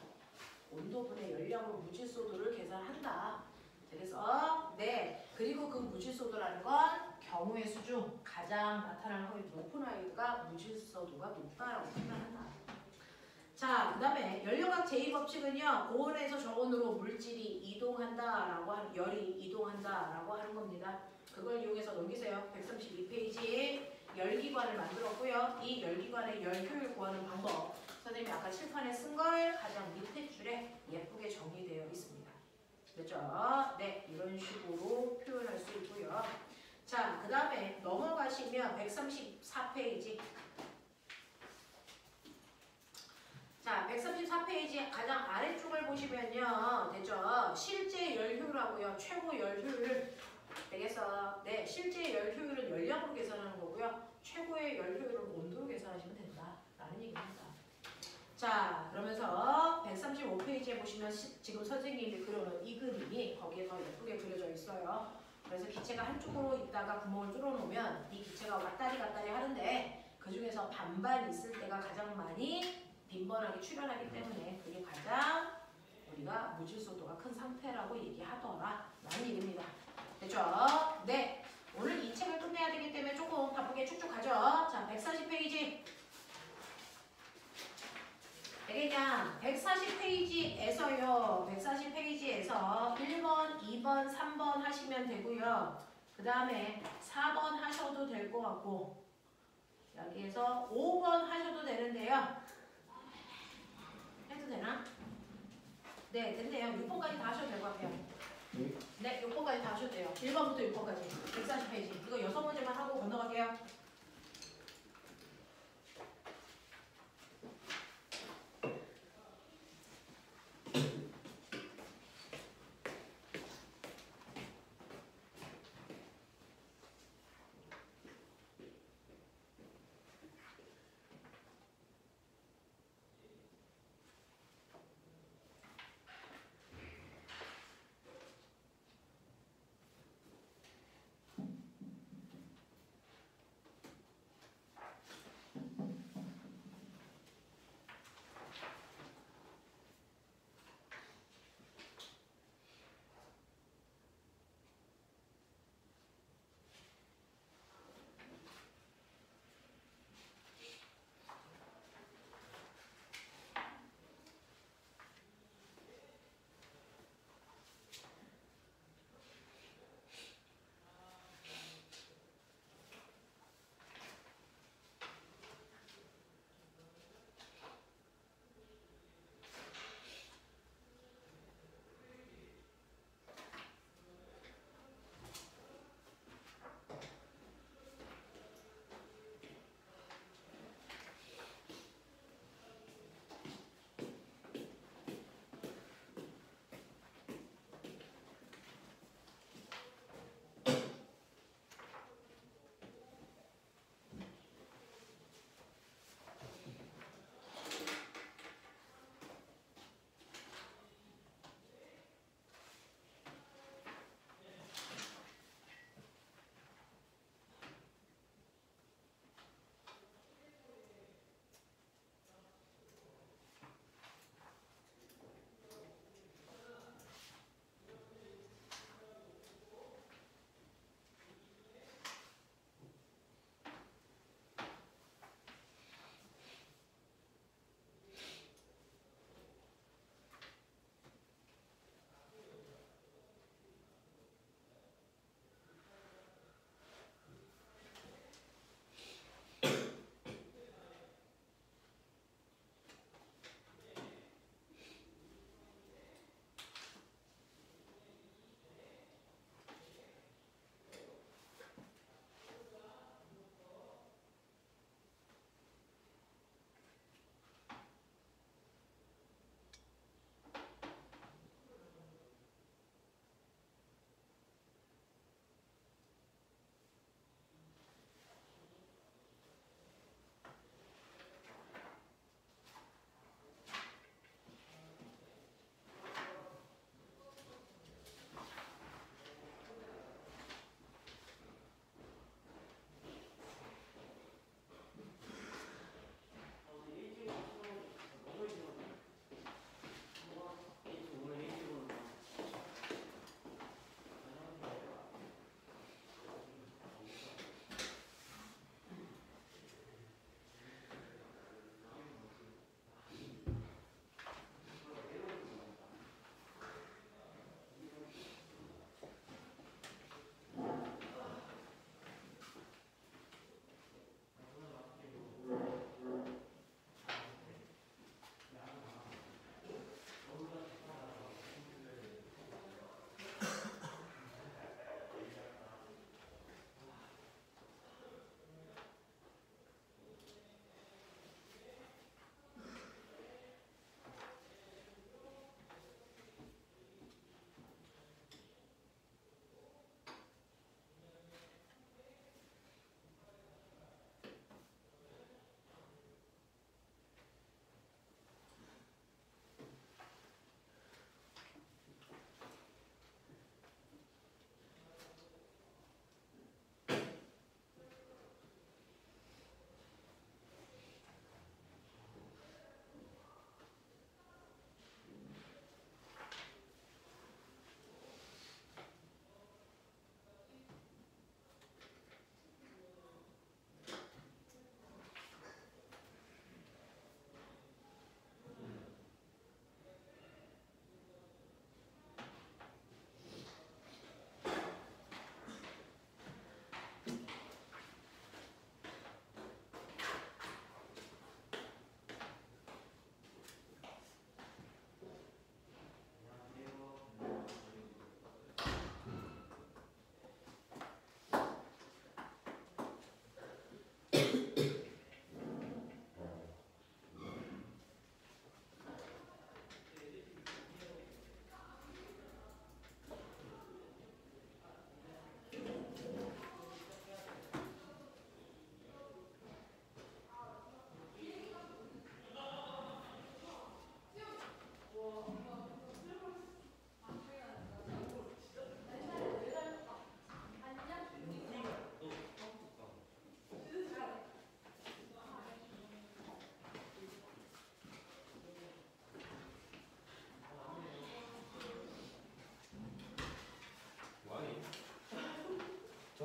온도분의 연량으로 무질소도를 계산한다. 그래서 네, 그리고 그 무질소도라는 건 경우의 수 중 가장 나타날 확률이 높은 아이가 무질소도가 높다라고 판단한다. 자, 그 다음에 연료각 제2법칙은요. 고온에서 저온으로 물질이 이동한다라고 하는, 열이 이동한다라고 하는 겁니다. 그걸 이용해서 넘기세요. 132페이지 열기관을 만들었고요. 이 열기관의 열 효율 구하는 방법. 선생님이 아까 칠판에 쓴 걸 가장 밑에 줄에 예쁘게 정의되어 있습니다. 됐죠? 네, 이런 식으로 표현할 수 있고요. 자, 그 다음에 넘어가시면 134페이지. 자, 134페이지 가장 아래쪽을 보시면요. 됐죠? 실제 열 효율하고요. 최고 열 효율. 되겠어? 네, 실제 열 효율은 열량으로 계산하는 거고요. 최고의 열 효율은 온도로 계산하시면 된다. 라는 얘기입니다. 자, 그러면서 135페이지에 보시면 지금 선생님이 그려놓은 이 그림이 거기에 더 예쁘게 그려져 있어요. 그래서 기체가 한쪽으로 있다가 구멍을 뚫어놓으면 이 기체가 왔다리 갔다리 하는데 그 중에서 반반 있을 때가 가장 많이 빈번하게 출현하기 때문에 그게 가장 우리가 무질소도가 큰 상태라고 얘기하더라 라는 얘기입니다. 됐죠? 네. 오늘 이 책을 끝내야 되기 때문에 조금 바쁘게 쭉쭉 가죠. 자, 140페이지. 알겠냐? 140페이지에서요. 140페이지에서 1번, 2번, 3번 하시면 되고요. 그 다음에 4번 하셔도 될 것 같고 여기에서 5번 하셔도 되는데요. 해도 되나? 네, 됐네요. 6번까지 다 하셔도 될 것 같아요. 네, 6번까지 다 하셔도 돼요. 1번부터 6번까지. 140페이지. 이거 6문제만 하고 건너갈게요.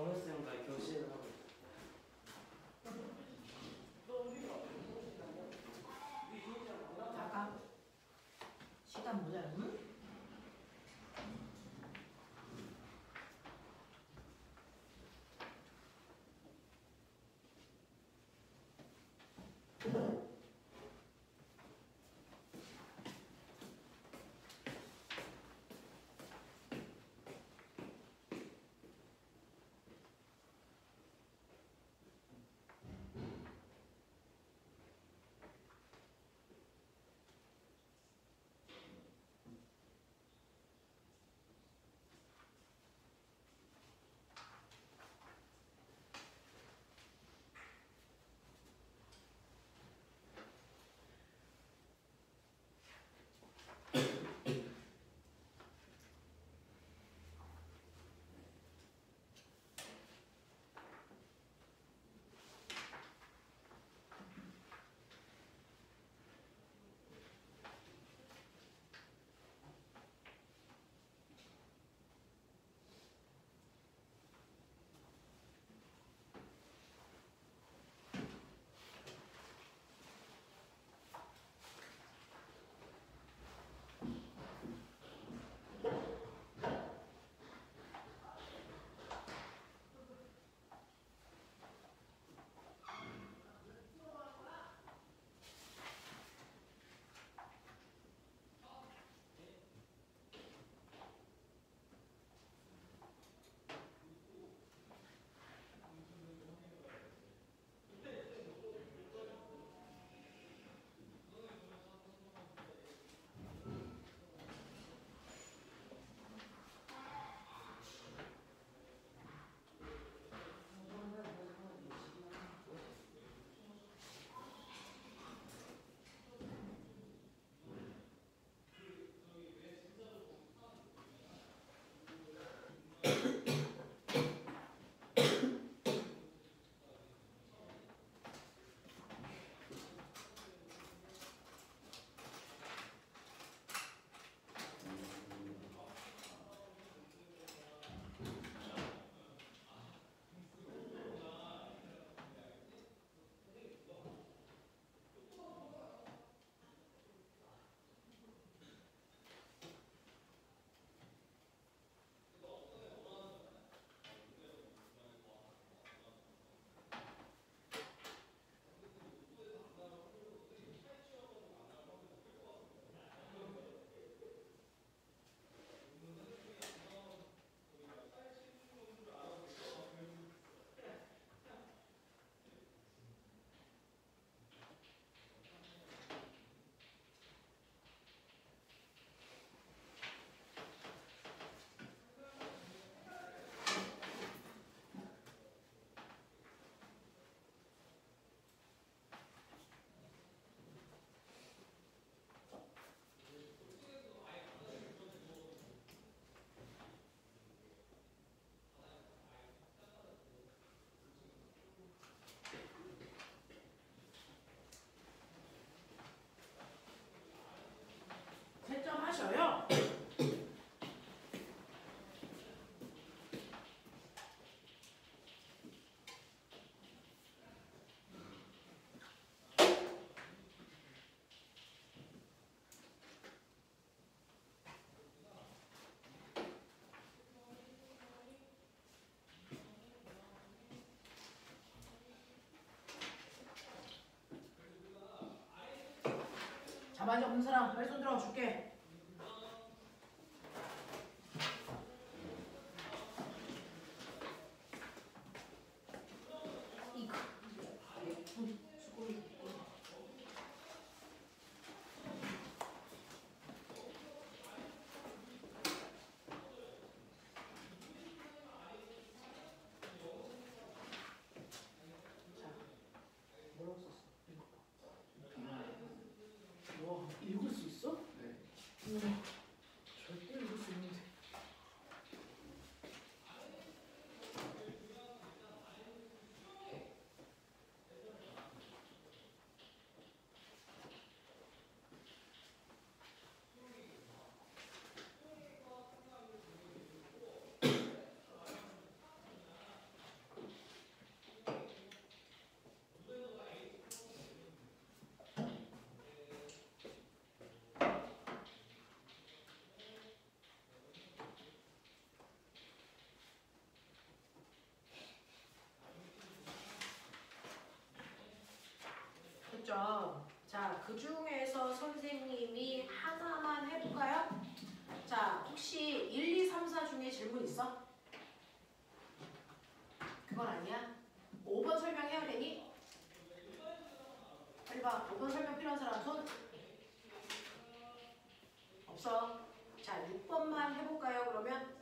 정우쌤과 교실을 하고 있어요. 잠깐. 시간 모자라. 응? 채점하셔요. 자반이 없는 사람 빨리 손 들어 줄게. 이거. 수고리. 자, 뭐라고 썼어? 와, 읽을 수 있어? 네. 그 중에서 선생님이 하나만 해볼까요? 자, 혹시 1, 2, 3, 4 중에 질문 있어? 그건 아니야? 5번 설명해야 되니? 빨리 봐. 5번 설명 필요한 사람 손? 없어. 자, 6번만 해볼까요, 그러면?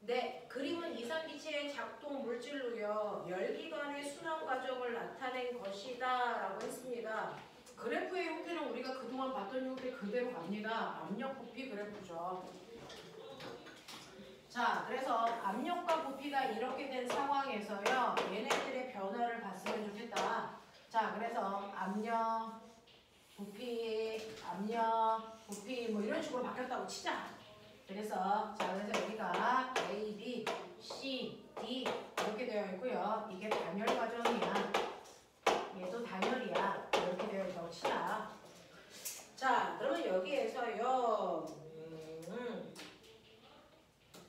네, 그림은 이상기체의 작동 물질로요 열기관의 순환 과정을 나타낸 것이다 라고 했습니다. 그래프의 형태는 우리가 그동안 봤던 형태 그대로 갑니다. 압력 부피 그래프죠. 자, 그래서 압력과 부피가 이렇게 된 상황에서요 얘네들의 변화를 봤으면 좋겠다. 자, 그래서 압력, 부피, 압력, 부피 뭐 이런 식으로 바뀌었다고 치자. 그래서 여기가 A, B, C, D 이렇게 되어 있고요. 이게 단열 과정이야. 얘도 단열이야. 이렇게 되어 있다고 치자. 자, 그러면 여기에서요.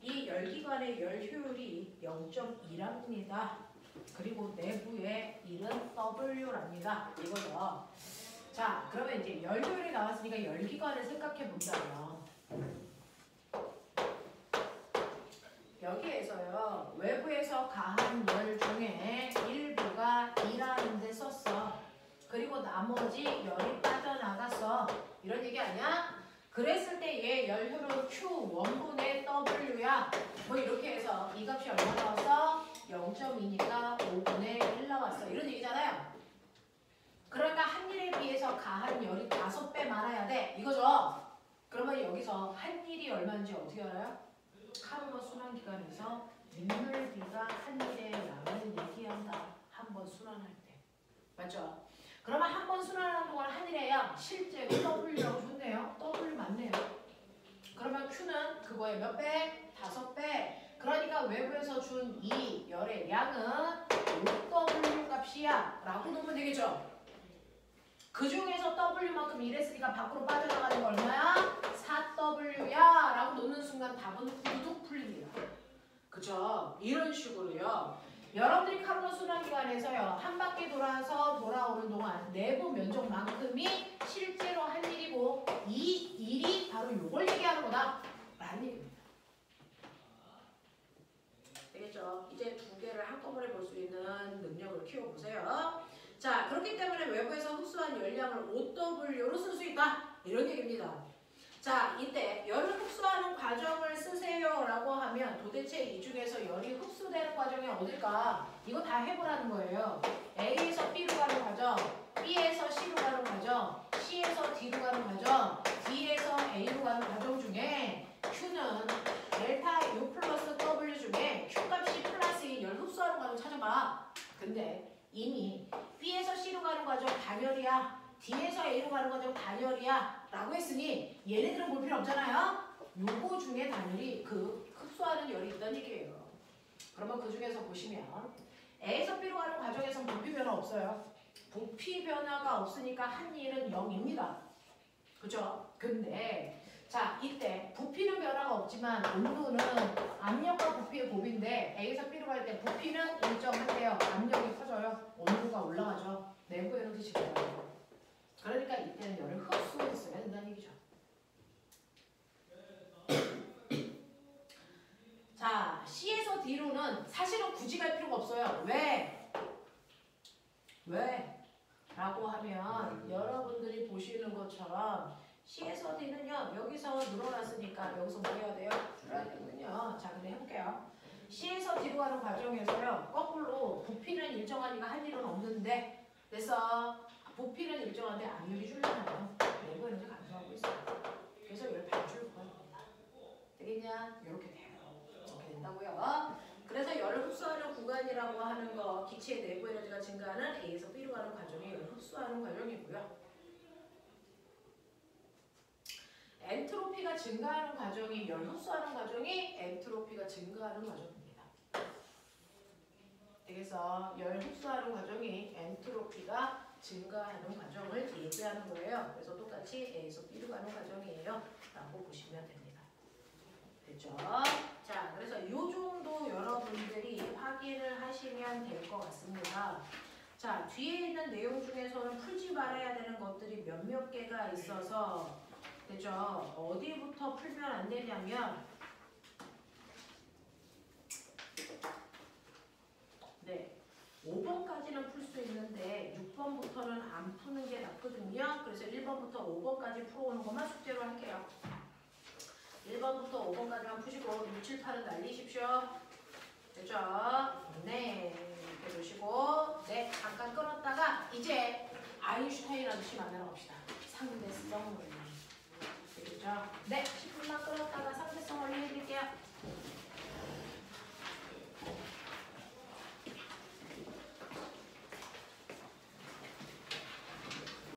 이 열기관의 열 효율이 0.2랍니다. 그리고 내부의 1은 W랍니다. 이거죠. 자, 그러면 이제 열 효율이 나왔으니까 열기관을 생각해 본다면 여기에서요 외부에서 가한 열 중에 일부가 2라는 데 썼어. 그리고 나머지 열이 빠져나갔어. 이런 얘기 아니야? 그랬을 때 얘 열 효율 Q 원분의 W야. 뭐 이렇게 해서 이 값이 얼마 나왔어? 0.2니까 5분의 1 나왔어. 이런 얘기잖아요. 그러니까 한 일에 비해서 가한 열이 5배 많아야 돼. 이거죠? 그러면 여기서 한 일이 얼마인지 어떻게 알아요? 카르마 순환기관에서 인물비가 한 일의 양을 얘기한다. 한 번 순환할 때. 맞죠? 그러면 한 번 순환하는 동안 한 일의 양 실제로 W라고 줬네요. W 맞네요. 그러면 Q는 그거의 몇 배? 5배. 그러니까 외부에서 준 이 열의 양은 5W 값이야 라고 놓으면 되겠죠? 그 중에서 W만큼 일했으니까 밖으로 빠져나가는 거 얼마야? 4W야 라고 놓는 순간 답은 후두둑 풀립니다. 그쵸? 이런 식으로요. 여러분들이 카르노 순환기관에서요 한 바퀴 돌아서 돌아오는 동안 내부 면적만큼이 실제로 한 일이고 이 일이 바로 요걸 얘기하는 거다 라는 얘기입니다. 되겠죠? 이제 두 개를 한꺼번에 볼 수 있는 능력을 키워보세요. 자, 그렇기 때문에 외부에서 흡수한 열량을 5W로 쓸 수 있다. 이런 얘기입니다. 자, 이때 열을 흡수하는 과정을 쓰세요 라고 하면 도대체 이 중에서 열이 흡수되는 과정이 어딜까? 이거 다 해보라는 거예요. A에서 B로 가는 과정, B에서 C로 가는 과정, C에서 D로 가는 과정, D에서 A로 가는 과정 중에 Q는 델타 U 플러스 W 중에 Q값이 플러스인 열 흡수하는 과정 찾아봐. 근데 이미 B에서 C로 가는 과정 단열이야. D에서 A로 가는 과정 단열이야. 라고 했으니 얘네들은 볼 필요 없잖아요. 요거 중에 단열이 그 흡수하는 열이 있다는 얘기예요. 그러면 그 중에서 보시면 A에서 B로 가는 과정에선 부피 변화 없어요. 부피 변화가 없으니까 한 일은 0입니다. 그죠? 근데 자, 이때 부피는 변화가 없지만 온도는 압력과 부피의 곱인데 A에서 B로 갈 때 부피는 일정한데요. 압력이 커져요. 온도가 올라가죠. 내부 에너지 증가해요. 그러니까 이때는 열을 흡수했어야 된다는 얘기죠. 자, C에서 D로는 사실은 굳이 갈 필요가 없어요. 왜? 왜? 라고 하면 여러분들이 보시는 것처럼 C에서 D는요. 여기서 늘어났으니까 여기서 뭐 해야 돼요? 줄여야 되거든요. 자, 근데 해볼게요. C에서 D로 가는 과정에서요. 거꾸로 부피는 일정하니까 할 일은 없는데 그래서 부피는 일정한데 압력이 줄잖아요. 내부 에너지 감소하고 있어요. 그래서 열 반줄 구간입니다. 되겠냐? 이렇게 돼요. 이렇게 된다고요. 그래서 열을 흡수하는 구간이라고 하는 거 기체의 내부 에너지가 증가하는 A에서 B로 가는 과정이 열을 흡수하는 과정이고요. 엔트로피가 증가하는 과정이 열 흡수하는 과정이 엔트로피가 증가하는 과정입니다. 그래서 열 흡수하는 과정이 엔트로피가 증가하는 과정을 얘기하는 거예요. 그래서 똑같이 A에서 B로 가는 과정이에요. 라고 보시면 됩니다. 됐죠? 자, 그래서 이 정도 여러분들이 확인을 하시면 될 것 같습니다. 자, 뒤에 있는 내용 중에서는 풀지 말아야 되는 것들이 몇몇 개가 있어서 그죠? 어디부터 풀면 안 되냐면 네, 5번까지는 풀 수 있는데 6번부터는 안 푸는 게 낫거든요. 그래서 1번부터 5번까지 풀어오는 것만 숙제로 할게요. 1번부터 5번까지만 푸시고 6, 7, 8은 날리십시오. 됐죠? 네, 이렇게 놓으시고 네, 잠깐 끊었다가 이제 아인슈타인 아저씨 만나러 갑시다. 상대성을. 되겠죠? 네, 10분만 끊었다가 상대성